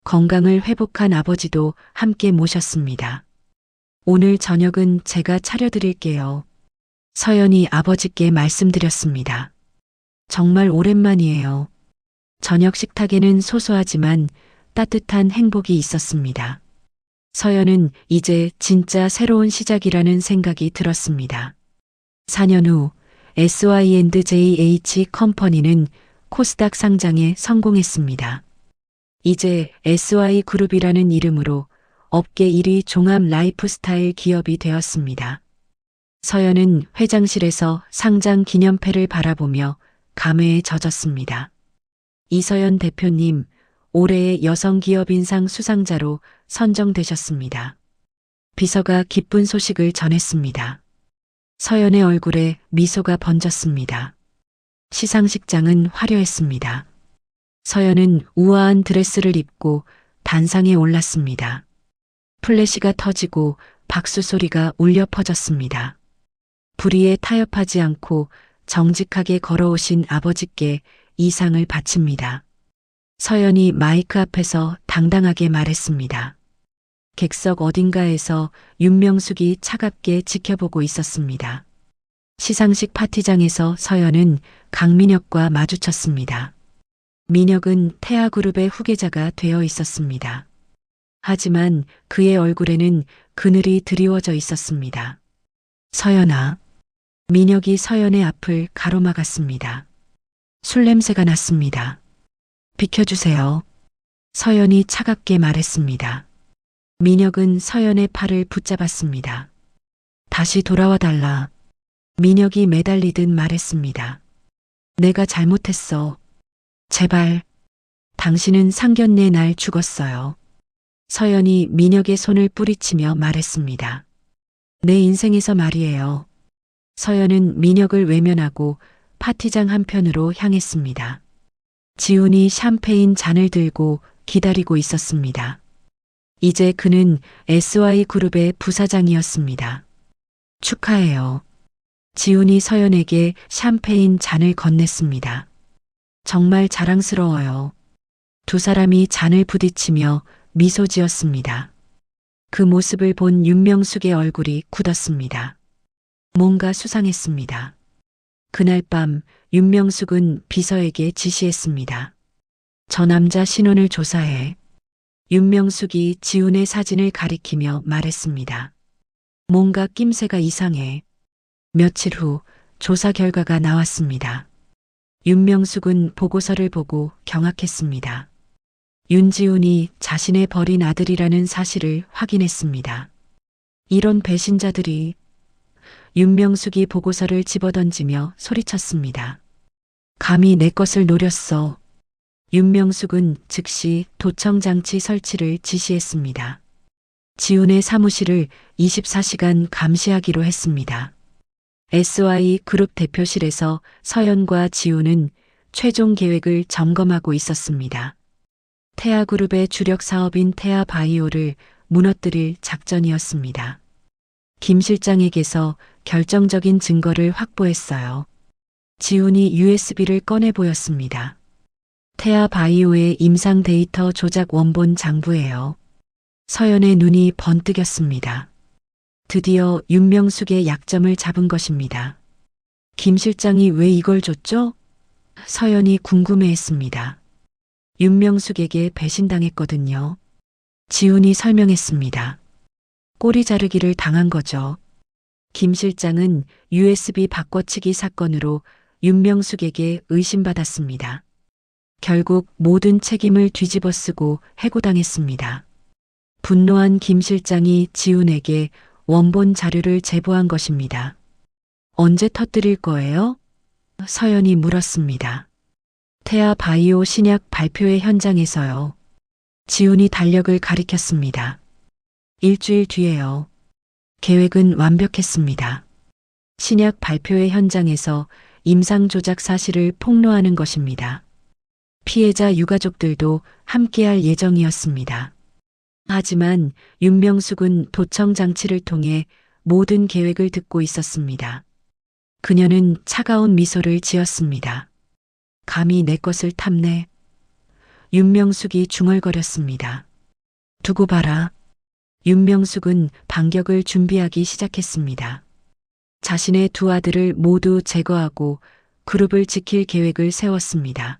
건강을 회복한 아버지도 함께 모셨습니다. 오늘 저녁은 제가 차려드릴게요. 서연이 아버지께 말씀드렸습니다. 정말 오랜만이에요. 저녁 식탁에는 소소하지만 따뜻한 행복이 있었습니다. 서연은 이제 진짜 새로운 시작이라는 생각이 들었습니다. 4년 후 S.Y.&J.H 컴퍼니는 코스닥 상장에 성공했습니다. 이제 SY그룹이라는 이름으로 업계 1위 종합 라이프스타일 기업이 되었습니다. 서연은 회장실에서 상장 기념패를 바라보며 감회에 젖었습니다. 이서연 대표님, 올해의 여성기업인상 수상자로 선정되셨습니다. 비서가 기쁜 소식을 전했습니다. 서연의 얼굴에 미소가 번졌습니다. 시상식장은 화려했습니다. 서연은 우아한 드레스를 입고 단상에 올랐습니다. 플래시가 터지고 박수 소리가 울려 퍼졌습니다. 불의에 타협하지 않고 정직하게 걸어오신 아버지께 이 상을 바칩니다. 서연이 마이크 앞에서 당당하게 말했습니다. 객석 어딘가에서 윤명숙이 차갑게 지켜보고 있었습니다. 시상식 파티장에서 서연은 강민혁과 마주쳤습니다. 민혁은 태아그룹의 후계자가 되어 있었습니다. 하지만 그의 얼굴에는 그늘이 드리워져 있었습니다. 서연아. 민혁이 서연의 앞을 가로막았습니다. 술 냄새가 났습니다. 비켜주세요. 서연이 차갑게 말했습니다. 민혁은 서연의 팔을 붙잡았습니다. 다시 돌아와 달라. 민혁이 매달리듯 말했습니다. 내가 잘못했어. 제발. 당신은 상견례 날 죽었어요. 서연이 민혁의 손을 뿌리치며 말했습니다. 내 인생에서 말이에요. 서연은 민혁을 외면하고 파티장 한편으로 향했습니다. 지훈이 샴페인 잔을 들고 기다리고 있었습니다. 이제 그는 SY그룹의 부사장이었습니다. 축하해요. 지훈이 서연에게 샴페인 잔을 건넸습니다. 정말 자랑스러워요. 두 사람이 잔을 부딪히며 미소 지었습니다. 그 모습을 본 윤명숙의 얼굴이 굳었습니다. 뭔가 수상했습니다. 그날 밤 윤명숙은 비서에게 지시했습니다. 저 남자 신원을 조사해. 윤명숙이 지훈의 사진을 가리키며 말했습니다. 뭔가 낌새가 이상해. 며칠 후 조사 결과가 나왔습니다. 윤명숙은 보고서를 보고 경악했습니다. 윤지훈이 자신의 버린 아들이라는 사실을 확인했습니다. 이런 배신자들이. 윤명숙이 보고서를 집어던지며 소리쳤습니다. 감히 내 것을 노렸어. 윤명숙은 즉시 도청장치 설치를 지시했습니다. 지훈의 사무실을 24시간 감시하기로 했습니다. SY그룹 대표실에서 서연과 지훈은 최종 계획을 점검하고 있었습니다. 태아그룹의 주력 사업인 태아바이오를 무너뜨릴 작전이었습니다. 김 실장에게서 결정적인 증거를 확보했어요. 지훈이 USB를 꺼내 보였습니다. 태아바이오의 임상 데이터 조작 원본 장부예요. 서연의 눈이 번뜩였습니다. 드디어 윤명숙의 약점을 잡은 것입니다. 김 실장이 왜 이걸 줬죠? 서연이 궁금해했습니다. 윤명숙에게 배신당했거든요. 지훈이 설명했습니다. 꼬리 자르기를 당한 거죠. 김 실장은 USB 바꿔치기 사건으로 윤명숙에게 의심받았습니다. 결국 모든 책임을 뒤집어쓰고 해고당했습니다. 분노한 김 실장이 지훈에게 원본 자료를 제보한 것입니다. 언제 터뜨릴 거예요? 서연이 물었습니다. 태아 바이오 신약 발표회 현장에서요. 지훈이 달력을 가리켰습니다. 일주일 뒤에요. 계획은 완벽했습니다. 신약 발표회 현장에서 임상 조작 사실을 폭로하는 것입니다. 피해자 유가족들도 함께할 예정이었습니다. 하지만 윤명숙은 도청 장치를 통해 모든 계획을 듣고 있었습니다. 그녀는 차가운 미소를 지었습니다. 감히 내 것을 탐내. 윤명숙이 중얼거렸습니다. 두고 봐라. 윤명숙은 반격을 준비하기 시작했습니다. 자신의 두 아들을 모두 제거하고 그룹을 지킬 계획을 세웠습니다.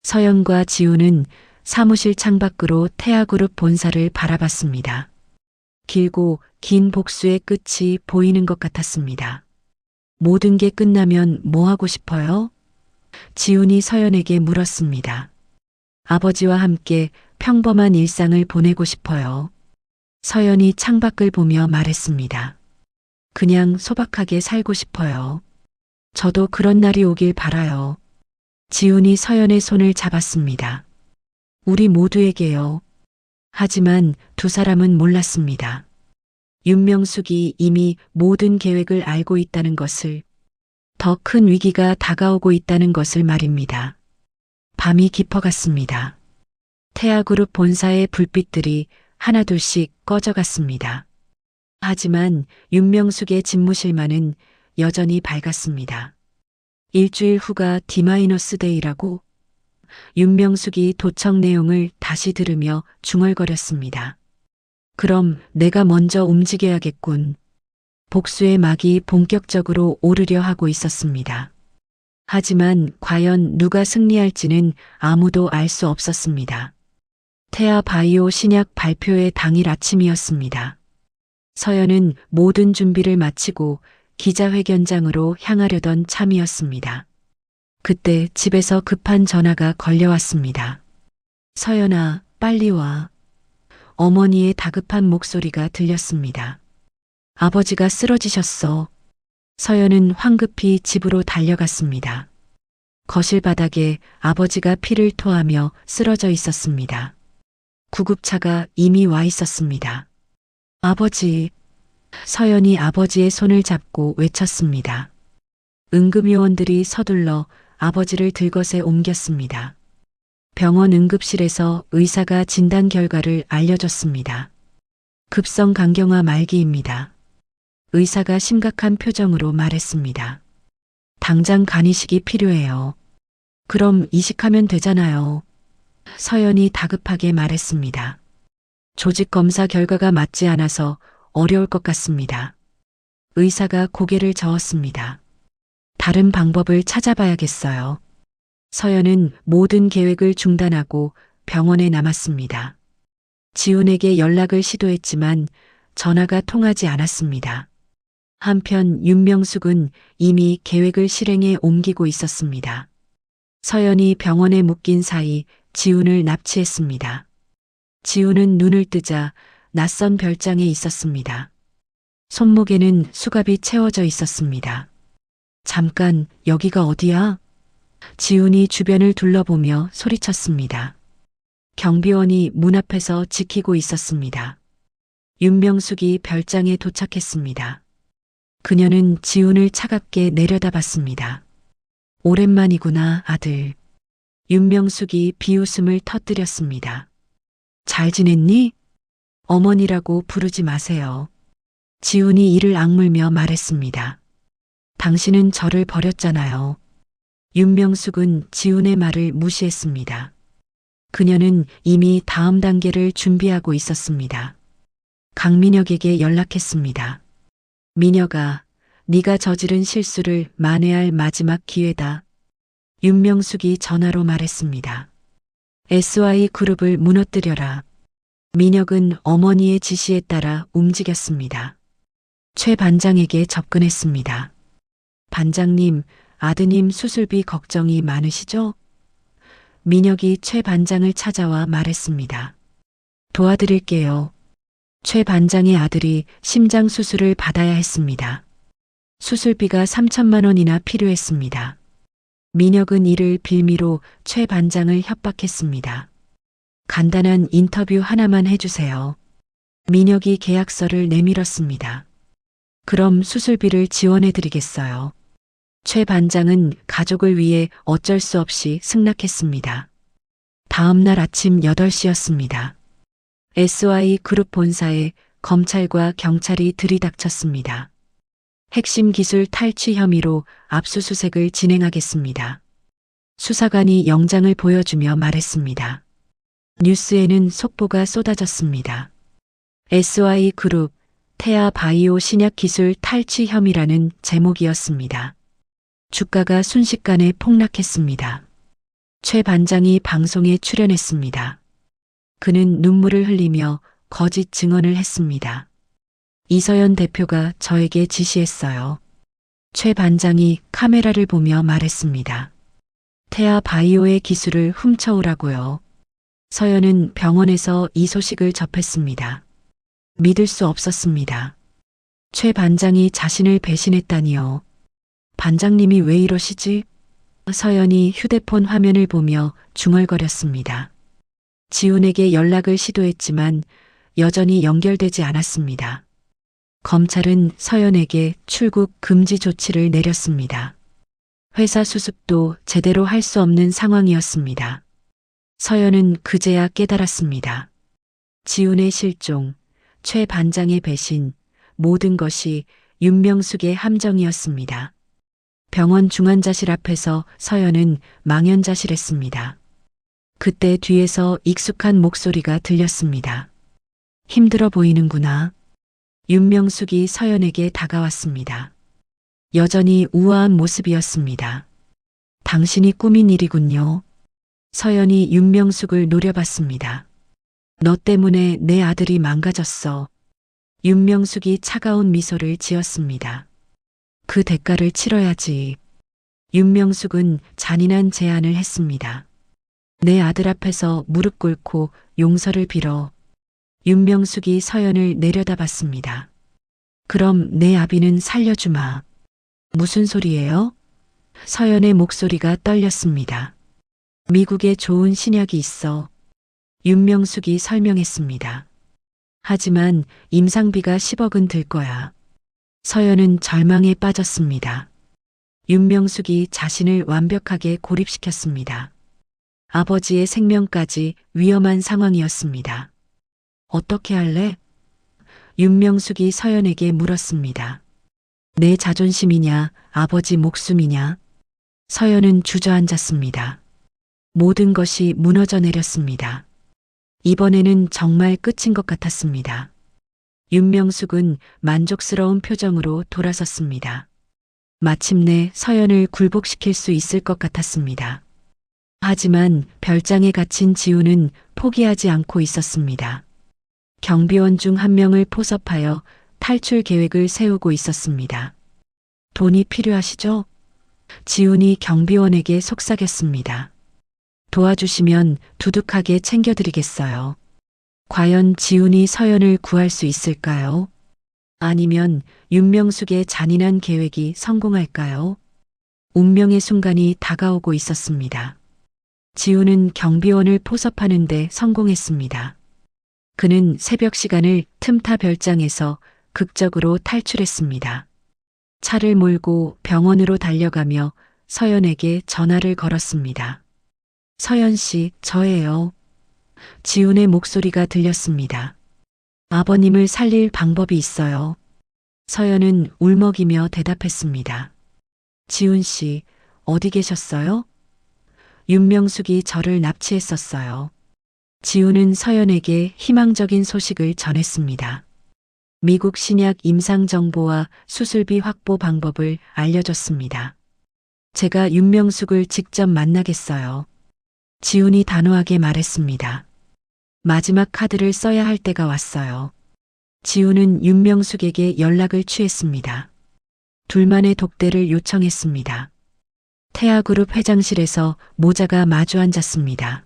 서연과 지훈은 사무실 창밖으로 태아그룹 본사를 바라봤습니다. 길고 긴 복수의 끝이 보이는 것 같았습니다. 모든 게 끝나면 뭐 하고 싶어요? 지훈이 서연에게 물었습니다. 아버지와 함께 평범한 일상을 보내고 싶어요. 서연이 창밖을 보며 말했습니다. 그냥 소박하게 살고 싶어요. 저도 그런 날이 오길 바라요. 지훈이 서연의 손을 잡았습니다. 우리 모두에게요. 하지만 두 사람은 몰랐습니다. 윤명숙이 이미 모든 계획을 알고 있다는 것을, 더 큰 위기가 다가오고 있다는 것을 말입니다. 밤이 깊어갔습니다. 태아그룹 본사의 불빛들이 하나둘씩 꺼져갔습니다. 하지만 윤명숙의 집무실만은 여전히 밝았습니다. 일주일 후가 D-데이라고? 윤명숙이 도청 내용을 다시 들으며 중얼거렸습니다. 그럼 내가 먼저 움직여야겠군. 복수의 막이 본격적으로 오르려 하고 있었습니다. 하지만 과연 누가 승리할지는 아무도 알 수 없었습니다. 태아 바이오 신약 발표회 당일 아침이었습니다. 서연은 모든 준비를 마치고 기자회견장으로 향하려던 참이었습니다. 그때 집에서 급한 전화가 걸려왔습니다. 서연아, 빨리 와. 어머니의 다급한 목소리가 들렸습니다. 아버지가 쓰러지셨어. 서연은 황급히 집으로 달려갔습니다. 거실 바닥에 아버지가 피를 토하며 쓰러져 있었습니다. 구급차가 이미 와 있었습니다. 아버지. 서연이 아버지의 손을 잡고 외쳤습니다. 응급요원들이 서둘러 아버지를 들것에 옮겼습니다. 병원 응급실에서 의사가 진단 결과를 알려줬습니다. 급성 간경화 말기입니다. 의사가 심각한 표정으로 말했습니다. 당장 간이식이 필요해요. 그럼 이식하면 되잖아요. 서연이 다급하게 말했습니다. 조직 검사 결과가 맞지 않아서 어려울 것 같습니다. 의사가 고개를 저었습니다. 다른 방법을 찾아봐야겠어요. 서연은 모든 계획을 중단하고 병원에 남았습니다. 지훈에게 연락을 시도했지만 전화가 통하지 않았습니다. 한편 윤명숙은 이미 계획을 실행에 옮기고 있었습니다. 서연이 병원에 묶인 사이 지훈을 납치했습니다. 지훈은 눈을 뜨자 낯선 별장에 있었습니다. 손목에는 수갑이 채워져 있었습니다. 잠깐, 여기가 어디야? 지훈이 주변을 둘러보며 소리쳤습니다. 경비원이 문 앞에서 지키고 있었습니다. 윤명숙이 별장에 도착했습니다. 그녀는 지훈을 차갑게 내려다봤습니다. 오랜만이구나, 아들. 윤명숙이 비웃음을 터뜨렸습니다. 잘 지냈니? 어머니라고 부르지 마세요. 지훈이 이를 악물며 말했습니다. 당신은 저를 버렸잖아요. 윤명숙은 지훈의 말을 무시했습니다. 그녀는 이미 다음 단계를 준비하고 있었습니다. 강민혁에게 연락했습니다. 민혁아, 네가 저지른 실수를 만회할 마지막 기회다. 윤명숙이 전화로 말했습니다. SY그룹을 무너뜨려라. 민혁은 어머니의 지시에 따라 움직였습니다. 최 반장에게 접근했습니다. 반장님, 아드님 수술비 걱정이 많으시죠? 민혁이 최 반장을 찾아와 말했습니다. 도와드릴게요. 최 반장의 아들이 심장 수술을 받아야 했습니다. 수술비가 3천만 원이나 필요했습니다. 민혁은 이를 빌미로 최 반장을 협박했습니다. 간단한 인터뷰 하나만 해주세요. 민혁이 계약서를 내밀었습니다. 그럼 수술비를 지원해드리겠어요. 최 반장은 가족을 위해 어쩔 수 없이 승낙했습니다. 다음 날 아침 8시였습니다. SY그룹 본사에 검찰과 경찰이 들이닥쳤습니다. 핵심 기술 탈취 혐의로 압수수색을 진행하겠습니다. 수사관이 영장을 보여주며 말했습니다. 뉴스에는 속보가 쏟아졌습니다. SY그룹 태아 바이오 신약 기술 탈취 혐의라는 제목이었습니다. 주가가 순식간에 폭락했습니다. 최 반장이 방송에 출연했습니다. 그는 눈물을 흘리며 거짓 증언을 했습니다. 이서연 대표가 저에게 지시했어요. 최 반장이 카메라를 보며 말했습니다. 태아 바이오의 기술을 훔쳐오라고요. 서연은 병원에서 이 소식을 접했습니다. 믿을 수 없었습니다. 최 반장이 자신을 배신했다니요. 반장님이 왜 이러시지? 서연이 휴대폰 화면을 보며 중얼거렸습니다. 지훈에게 연락을 시도했지만 여전히 연결되지 않았습니다. 검찰은 서연에게 출국 금지 조치를 내렸습니다. 회사 수습도 제대로 할 수 없는 상황이었습니다. 서연은 그제야 깨달았습니다. 지훈의 실종, 최 반장의 배신, 모든 것이 윤명숙의 함정이었습니다. 병원 중환자실 앞에서 서연은 망연자실했습니다. 그때 뒤에서 익숙한 목소리가 들렸습니다. 힘들어 보이는구나. 윤명숙이 서연에게 다가왔습니다. 여전히 우아한 모습이었습니다. 당신이 꾸민 일이군요. 서연이 윤명숙을 노려봤습니다. 너 때문에 내 아들이 망가졌어. 윤명숙이 차가운 미소를 지었습니다. 그 대가를 치러야지. 윤명숙은 잔인한 제안을 했습니다. 내 아들 앞에서 무릎 꿇고 용서를 빌어. 윤명숙이 서연을 내려다봤습니다. 그럼 내 아비는 살려주마. 무슨 소리예요? 서연의 목소리가 떨렸습니다. 미국에 좋은 신약이 있어. 윤명숙이 설명했습니다. 하지만 임상비가 10억은 들 거야. 서연은 절망에 빠졌습니다. 윤명숙이 자신을 완벽하게 고립시켰습니다. 아버지의 생명까지 위험한 상황이었습니다. 어떻게 할래? 윤명숙이 서연에게 물었습니다. 내 자존심이냐, 아버지 목숨이냐? 서연은 주저앉았습니다. 모든 것이 무너져 내렸습니다. 이번에는 정말 끝인 것 같았습니다. 윤명숙은 만족스러운 표정으로 돌아섰습니다. 마침내 서연을 굴복시킬 수 있을 것 같았습니다. 하지만 별장에 갇힌 지우는 포기하지 않고 있었습니다. 경비원 중 한 명을 포섭하여 탈출 계획을 세우고 있었습니다. 돈이 필요하시죠? 지훈이 경비원에게 속삭였습니다. 도와주시면 두둑하게 챙겨드리겠어요. 과연 지훈이 서연을 구할 수 있을까요? 아니면 윤명숙의 잔인한 계획이 성공할까요? 운명의 순간이 다가오고 있었습니다. 지훈은 경비원을 포섭하는 데 성공했습니다. 그는 새벽 시간을 틈타 별장에서 극적으로 탈출했습니다. 차를 몰고 병원으로 달려가며 서연에게 전화를 걸었습니다. 서연 씨, 저예요. 지훈의 목소리가 들렸습니다. 아버님을 살릴 방법이 있어요. 서연은 울먹이며 대답했습니다. 지훈 씨, 어디 계셨어요? 윤명숙이 저를 납치했었어요. 지훈은 서연에게 희망적인 소식을 전했습니다. 미국 신약 임상 정보와 수술비 확보 방법을 알려줬습니다. 제가 윤명숙을 직접 만나겠어요. 지훈이 단호하게 말했습니다. 마지막 카드를 써야 할 때가 왔어요. 지훈은 윤명숙에게 연락을 취했습니다. 둘만의 독대를 요청했습니다. 태아그룹 회장실에서 모자가 마주 앉았습니다.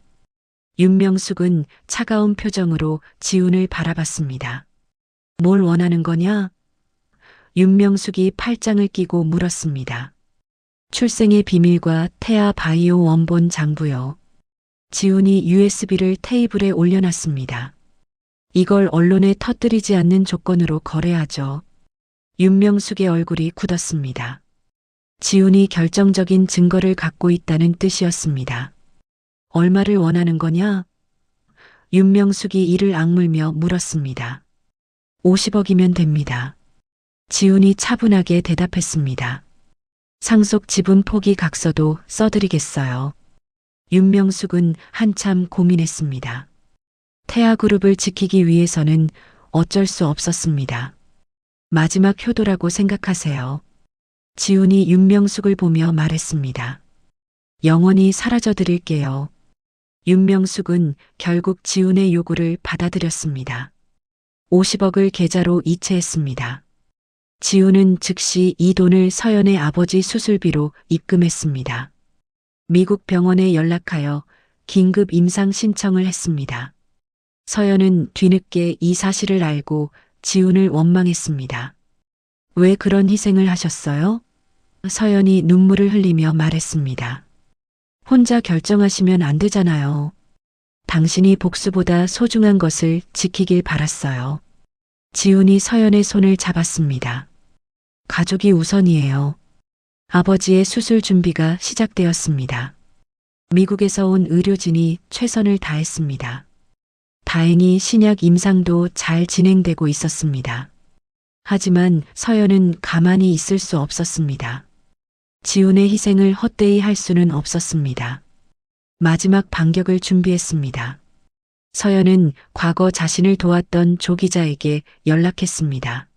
윤명숙은 차가운 표정으로 지훈을 바라봤습니다. 뭘 원하는 거냐? 윤명숙이 팔짱을 끼고 물었습니다. 출생의 비밀과 태아 바이오 원본 장부요. 지훈이 USB를 테이블에 올려놨습니다. 이걸 언론에 터뜨리지 않는 조건으로 거래하죠. 윤명숙의 얼굴이 굳었습니다. 지훈이 결정적인 증거를 갖고 있다는 뜻이었습니다. 얼마를 원하는 거냐? 윤명숙이 이를 악물며 물었습니다. 50억이면 됩니다. 지훈이 차분하게 대답했습니다. 상속 지분 포기 각서도 써드리겠어요. 윤명숙은 한참 고민했습니다. 태아그룹을 지키기 위해서는 어쩔 수 없었습니다. 마지막 효도라고 생각하세요. 지훈이 윤명숙을 보며 말했습니다. 영원히 사라져 드릴게요. 윤명숙은 결국 지훈의 요구를 받아들였습니다. 50억을 계좌로 이체했습니다. 지훈은 즉시 이 돈을 서연의 아버지 수술비로 입금했습니다. 미국 병원에 연락하여 긴급 임상 신청을 했습니다. 서연은 뒤늦게 이 사실을 알고 지훈을 원망했습니다. 왜 그런 희생을 하셨어요? 서연이 눈물을 흘리며 말했습니다. 혼자 결정하시면 안 되잖아요. 당신이 복수보다 소중한 것을 지키길 바랐어요. 지훈이 서연의 손을 잡았습니다. 가족이 우선이에요. 아버지의 수술 준비가 시작되었습니다. 미국에서 온 의료진이 최선을 다했습니다. 다행히 신약 임상도 잘 진행되고 있었습니다. 하지만 서연은 가만히 있을 수 없었습니다. 지훈의 희생을 헛되이 할 수는 없었습니다. 마지막 반격을 준비했습니다. 서연은 과거 자신을 도왔던 조 기자에게 연락했습니다.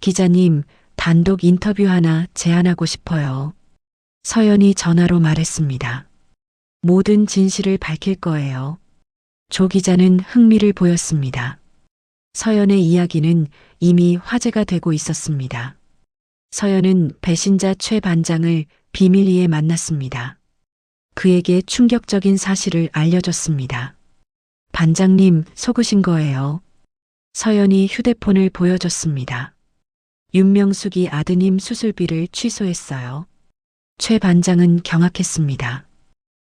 기자님, 단독 인터뷰 하나 제안하고 싶어요. 서연이 전화로 말했습니다. 모든 진실을 밝힐 거예요. 조 기자는 흥미를 보였습니다. 서연의 이야기는 이미 화제가 되고 있었습니다. 서연은 배신자 최 반장을 비밀리에 만났습니다. 그에게 충격적인 사실을 알려줬습니다. 반장님, 속으신 거예요. 서연이 휴대폰을 보여줬습니다. 윤명숙이 아드님 수술비를 취소했어요. 최 반장은 경악했습니다.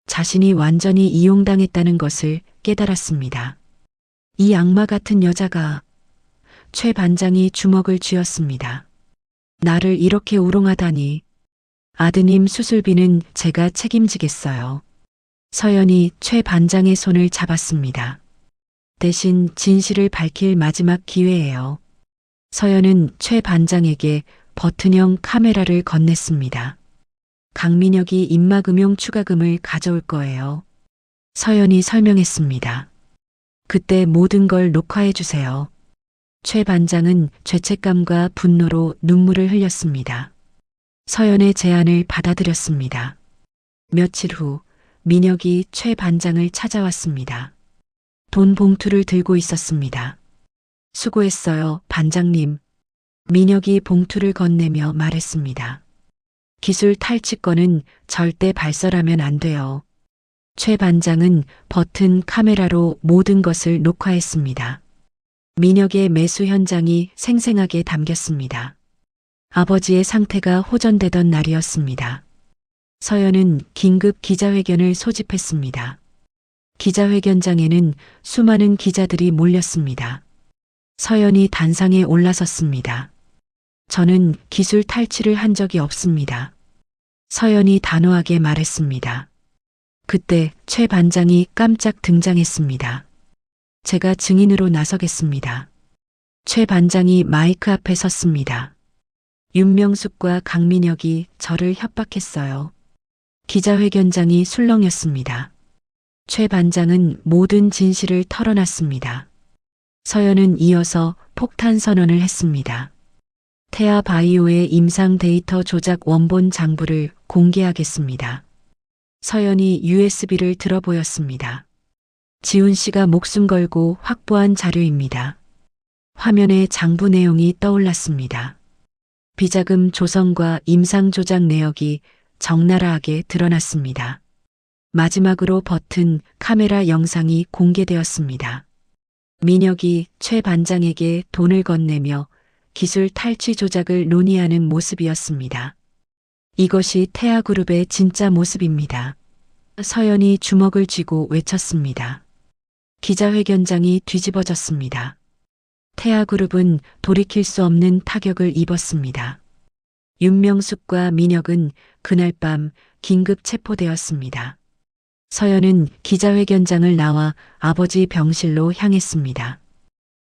자신이 완전히 이용당했다는 것을 깨달았습니다. 이 악마 같은 여자가. 최 반장이 주먹을 쥐었습니다. 나를 이렇게 우롱하다니. 아드님 수술비는 제가 책임지겠어요. 서연이 최 반장의 손을 잡았습니다. 대신 진실을 밝힐 마지막 기회예요. 서연은 최 반장에게 버튼형 카메라를 건넸습니다. 강민혁이 입막음용 추가금을 가져올 거예요. 서연이 설명했습니다. 그때 모든 걸 녹화해 주세요. 최 반장은 죄책감과 분노로 눈물을 흘렸습니다. 서연의 제안을 받아들였습니다. 며칠 후 민혁이 최 반장을 찾아왔습니다. 돈 봉투를 들고 있었습니다. 수고했어요, 반장님. 민혁이 봉투를 건네며 말했습니다. 기술 탈취권은 절대 발설하면 안 돼요. 최 반장은 버튼 카메라로 모든 것을 녹화했습니다. 민혁의 매수 현장이 생생하게 담겼습니다. 아버지의 상태가 호전되던 날이었습니다. 서연은 긴급 기자회견을 소집했습니다. 기자회견장에는 수많은 기자들이 몰렸습니다. 서연이 단상에 올라섰습니다. 저는 기술 탈취를 한 적이 없습니다. 서연이 단호하게 말했습니다. 그때 최 반장이 깜짝 등장했습니다. 제가 증인으로 나서겠습니다. 최 반장이 마이크 앞에 섰습니다. 윤명숙과 강민혁이 저를 협박했어요. 기자회견장이 술렁였습니다. 최 반장은 모든 진실을 털어놨습니다. 서연은 이어서 폭탄 선언을 했습니다. 태아 바이오의 임상 데이터 조작 원본 장부를 공개하겠습니다. 서연이 USB를 들어보였습니다. 지훈 씨가 목숨 걸고 확보한 자료입니다. 화면에 장부 내용이 떠올랐습니다. 비자금 조성과 임상 조작 내역이 적나라하게 드러났습니다. 마지막으로 버튼 카메라 영상이 공개되었습니다. 민혁이 최 반장에게 돈을 건네며 기술 탈취 조작을 논의하는 모습이었습니다. 이것이 태아그룹의 진짜 모습입니다. 서연이 주먹을 쥐고 외쳤습니다. 기자회견장이 뒤집어졌습니다. 태아그룹은 돌이킬 수 없는 타격을 입었습니다. 윤명숙과 민혁은 그날 밤 긴급 체포되었습니다. 서연은 기자회견장을 나와 아버지 병실로 향했습니다.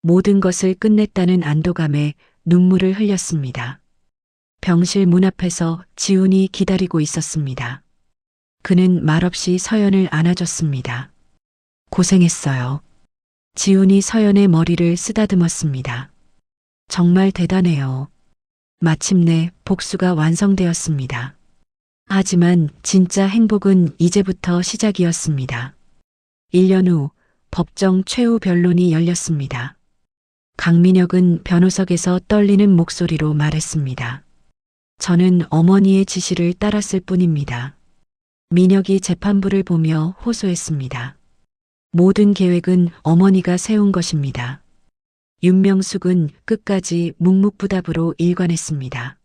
모든 것을 끝냈다는 안도감에 눈물을 흘렸습니다. 병실 문 앞에서 지훈이 기다리고 있었습니다. 그는 말없이 서연을 안아줬습니다. 고생했어요. 지훈이 서연의 머리를 쓰다듬었습니다. 정말 대단해요. 마침내 복수가 완성되었습니다. 하지만 진짜 행복은 이제부터 시작이었습니다. 1년 후 법정 최후 변론이 열렸습니다. 강민혁은 변호석에서 떨리는 목소리로 말했습니다. 저는 어머니의 지시를 따랐을 뿐입니다. 민혁이 재판부를 보며 호소했습니다. 모든 계획은 어머니가 세운 것입니다. 윤명숙은 끝까지 묵묵부답으로 일관했습니다.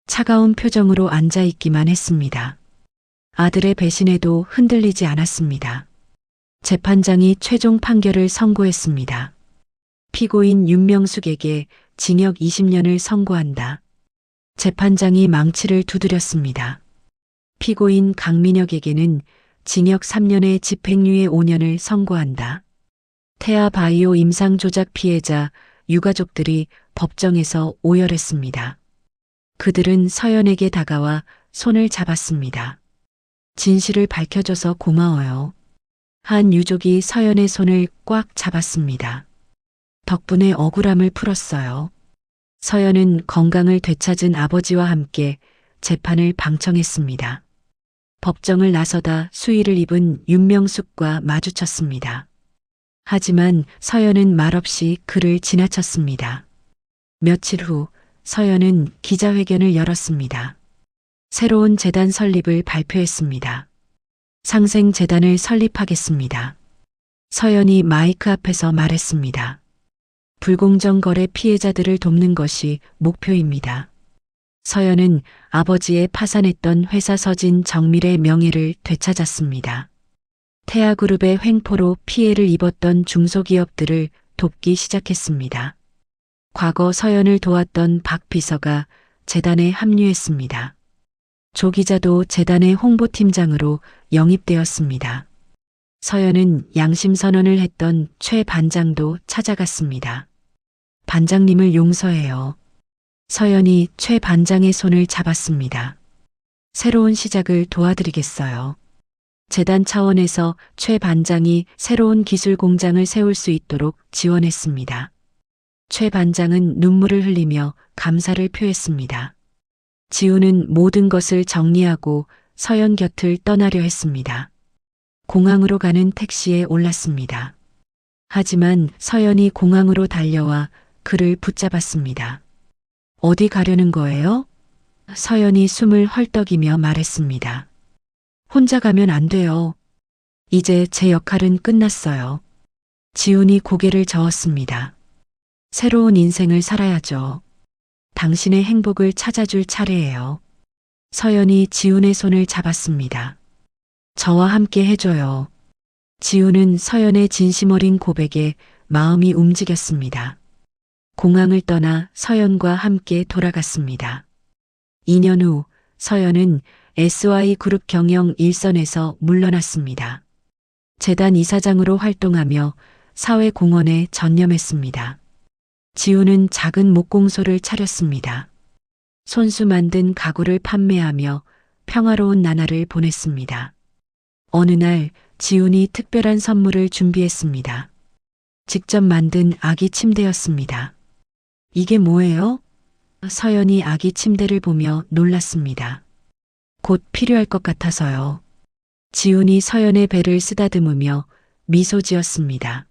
차가운 표정으로 앉아있기만 했습니다. 아들의 배신에도 흔들리지 않았습니다. 재판장이 최종 판결을 선고했습니다. 피고인 윤명숙에게 징역 20년을 선고한다. 재판장이 망치를 두드렸습니다. 피고인 강민혁에게는 징역 3년에 집행유예 5년을 선고한다. 태아바이오 임상 조작 피해자 유가족들이 법정에서 오열했습니다. 그들은 서연에게 다가와 손을 잡았습니다. 진실을 밝혀줘서 고마워요. 한 유족이 서연의 손을 꽉 잡았습니다. 덕분에 억울함을 풀었어요. 서연은 건강을 되찾은 아버지와 함께 재판을 방청했습니다. 법정을 나서다 수의를 입은 윤명숙과 마주쳤습니다. 하지만 서연은 말없이 그를 지나쳤습니다. 며칠 후 서연은 기자회견을 열었습니다. 새로운 재단 설립을 발표했습니다. 상생재단을 설립하겠습니다. 서연이 마이크 앞에서 말했습니다. 불공정 거래 피해자들을 돕는 것이 목표입니다. 서연은 아버지의 파산했던 회사 서진 정밀의 명예를 되찾았습니다. 태아그룹의 횡포로 피해를 입었던 중소기업들을 돕기 시작했습니다. 과거 서연을 도왔던 박 비서가 재단에 합류했습니다. 조 기자도 재단의 홍보팀장으로 영입되었습니다. 서연은 양심선언을 했던 최 반장도 찾아갔습니다. 반장님을 용서해요. 서연이 최 반장의 손을 잡았습니다. 새로운 시작을 도와드리겠어요. 재단 차원에서 최 반장이 새로운 기술 공장을 세울 수 있도록 지원했습니다. 최 반장은 눈물을 흘리며 감사를 표했습니다. 지훈은 모든 것을 정리하고 서연 곁을 떠나려 했습니다. 공항으로 가는 택시에 올랐습니다. 하지만 서연이 공항으로 달려와 그를 붙잡았습니다. 어디 가려는 거예요? 서연이 숨을 헐떡이며 말했습니다. 혼자 가면 안 돼요. 이제 제 역할은 끝났어요. 지훈이 고개를 저었습니다. 새로운 인생을 살아야죠. 당신의 행복을 찾아줄 차례예요. 서연이 지훈의 손을 잡았습니다. 저와 함께 해줘요. 지훈은 서연의 진심 어린 고백에 마음이 움직였습니다. 공항을 떠나 서연과 함께 돌아갔습니다. 2년 후 서연은 SY그룹 경영 일선에서 물러났습니다. 재단 이사장으로 활동하며 사회공헌에 전념했습니다. 지훈은 작은 목공소를 차렸습니다. 손수 만든 가구를 판매하며 평화로운 나날을 보냈습니다. 어느 날 지훈이 특별한 선물을 준비했습니다. 직접 만든 아기 침대였습니다. 이게 뭐예요? 서연이 아기 침대를 보며 놀랐습니다. 곧 필요할 것 같아서요. 지훈이 서연의 배를 쓰다듬으며 미소 지었습니다.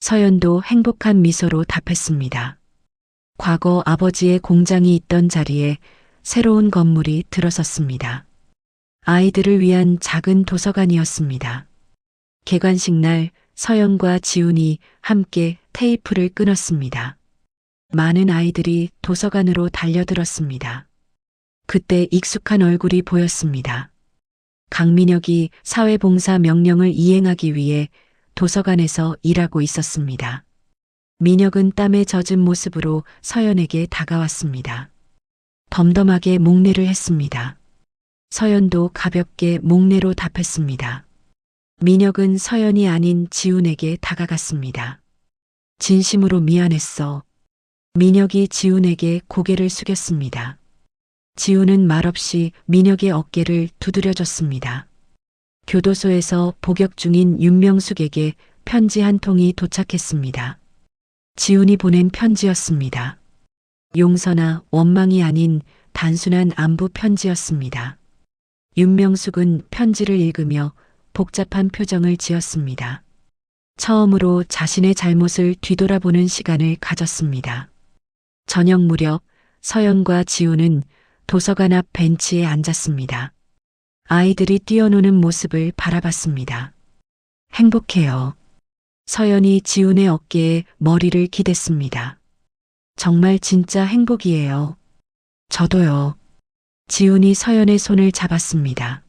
서연도 행복한 미소로 답했습니다. 과거 아버지의 공장이 있던 자리에 새로운 건물이 들어섰습니다. 아이들을 위한 작은 도서관이었습니다. 개관식 날 서연과 지훈이 함께 테이프를 끊었습니다. 많은 아이들이 도서관으로 달려들었습니다. 그때 익숙한 얼굴이 보였습니다. 강민혁이 사회봉사 명령을 이행하기 위해 도서관에서 일하고 있었습니다. 민혁은 땀에 젖은 모습으로 서연에게 다가왔습니다. 덤덤하게 목례를 했습니다. 서연도 가볍게 목례로 답했습니다. 민혁은 서연이 아닌 지훈에게 다가갔습니다. 진심으로 미안했어. 민혁이 지훈에게 고개를 숙였습니다. 지훈은 말없이 민혁의 어깨를 두드려줬습니다. 교도소에서 복역 중인 윤명숙에게 편지 한 통이 도착했습니다. 지훈이 보낸 편지였습니다. 용서나 원망이 아닌 단순한 안부 편지였습니다. 윤명숙은 편지를 읽으며 복잡한 표정을 지었습니다. 처음으로 자신의 잘못을 뒤돌아보는 시간을 가졌습니다. 저녁 무렵 서연과 지훈은 도서관 앞 벤치에 앉았습니다. 아이들이 뛰어노는 모습을 바라봤습니다. 행복해요. 서연이 지훈의 어깨에 머리를 기댔습니다. 정말 진짜 행복이에요. 저도요. 지훈이 서연의 손을 잡았습니다.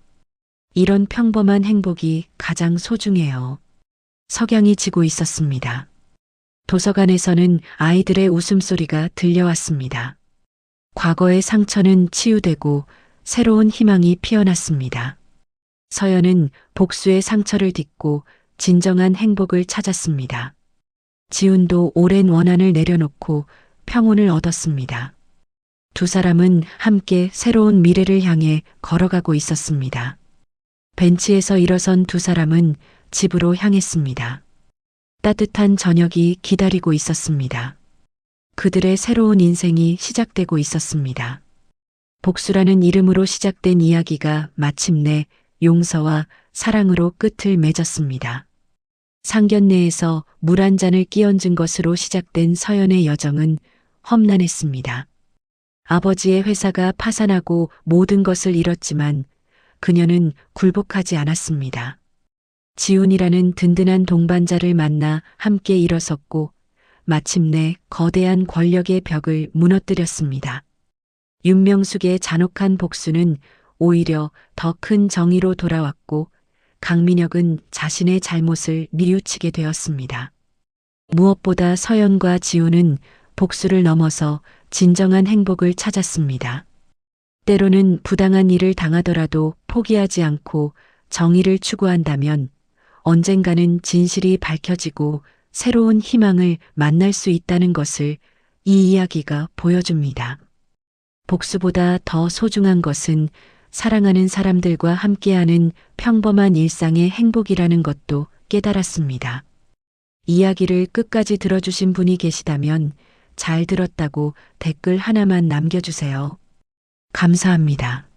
이런 평범한 행복이 가장 소중해요. 석양이 지고 있었습니다. 도서관에서는 아이들의 웃음소리가 들려왔습니다. 과거의 상처는 치유되고 새로운 희망이 피어났습니다. 서연은 복수의 상처를 딛고 진정한 행복을 찾았습니다. 지훈도 오랜 원한을 내려놓고 평온을 얻었습니다. 두 사람은 함께 새로운 미래를 향해 걸어가고 있었습니다. 벤치에서 일어선 두 사람은 집으로 향했습니다. 따뜻한 저녁이 기다리고 있었습니다. 그들의 새로운 인생이 시작되고 있었습니다. 복수라는 이름으로 시작된 이야기가 마침내 용서와 사랑으로 끝을 맺었습니다. 상견례에서 물 한 잔을 끼얹은 것으로 시작된 서연의 여정은 험난했습니다. 아버지의 회사가 파산하고 모든 것을 잃었지만 그녀는 굴복하지 않았습니다. 지훈이라는 든든한 동반자를 만나 함께 일어섰고 마침내 거대한 권력의 벽을 무너뜨렸습니다. 윤명숙의 잔혹한 복수는 오히려 더 큰 정의로 돌아왔고 강민혁은 자신의 잘못을 뉘우치게 되었습니다. 무엇보다 서연과 지훈은 복수를 넘어서 진정한 행복을 찾았습니다. 때로는 부당한 일을 당하더라도 포기하지 않고 정의를 추구한다면 언젠가는 진실이 밝혀지고 새로운 희망을 만날 수 있다는 것을 이 이야기가 보여줍니다. 복수보다 더 소중한 것은 사랑하는 사람들과 함께하는 평범한 일상의 행복이라는 것도 깨달았습니다. 이야기를 끝까지 들어주신 분이 계시다면 잘 들었다고 댓글 하나만 남겨주세요. 감사합니다.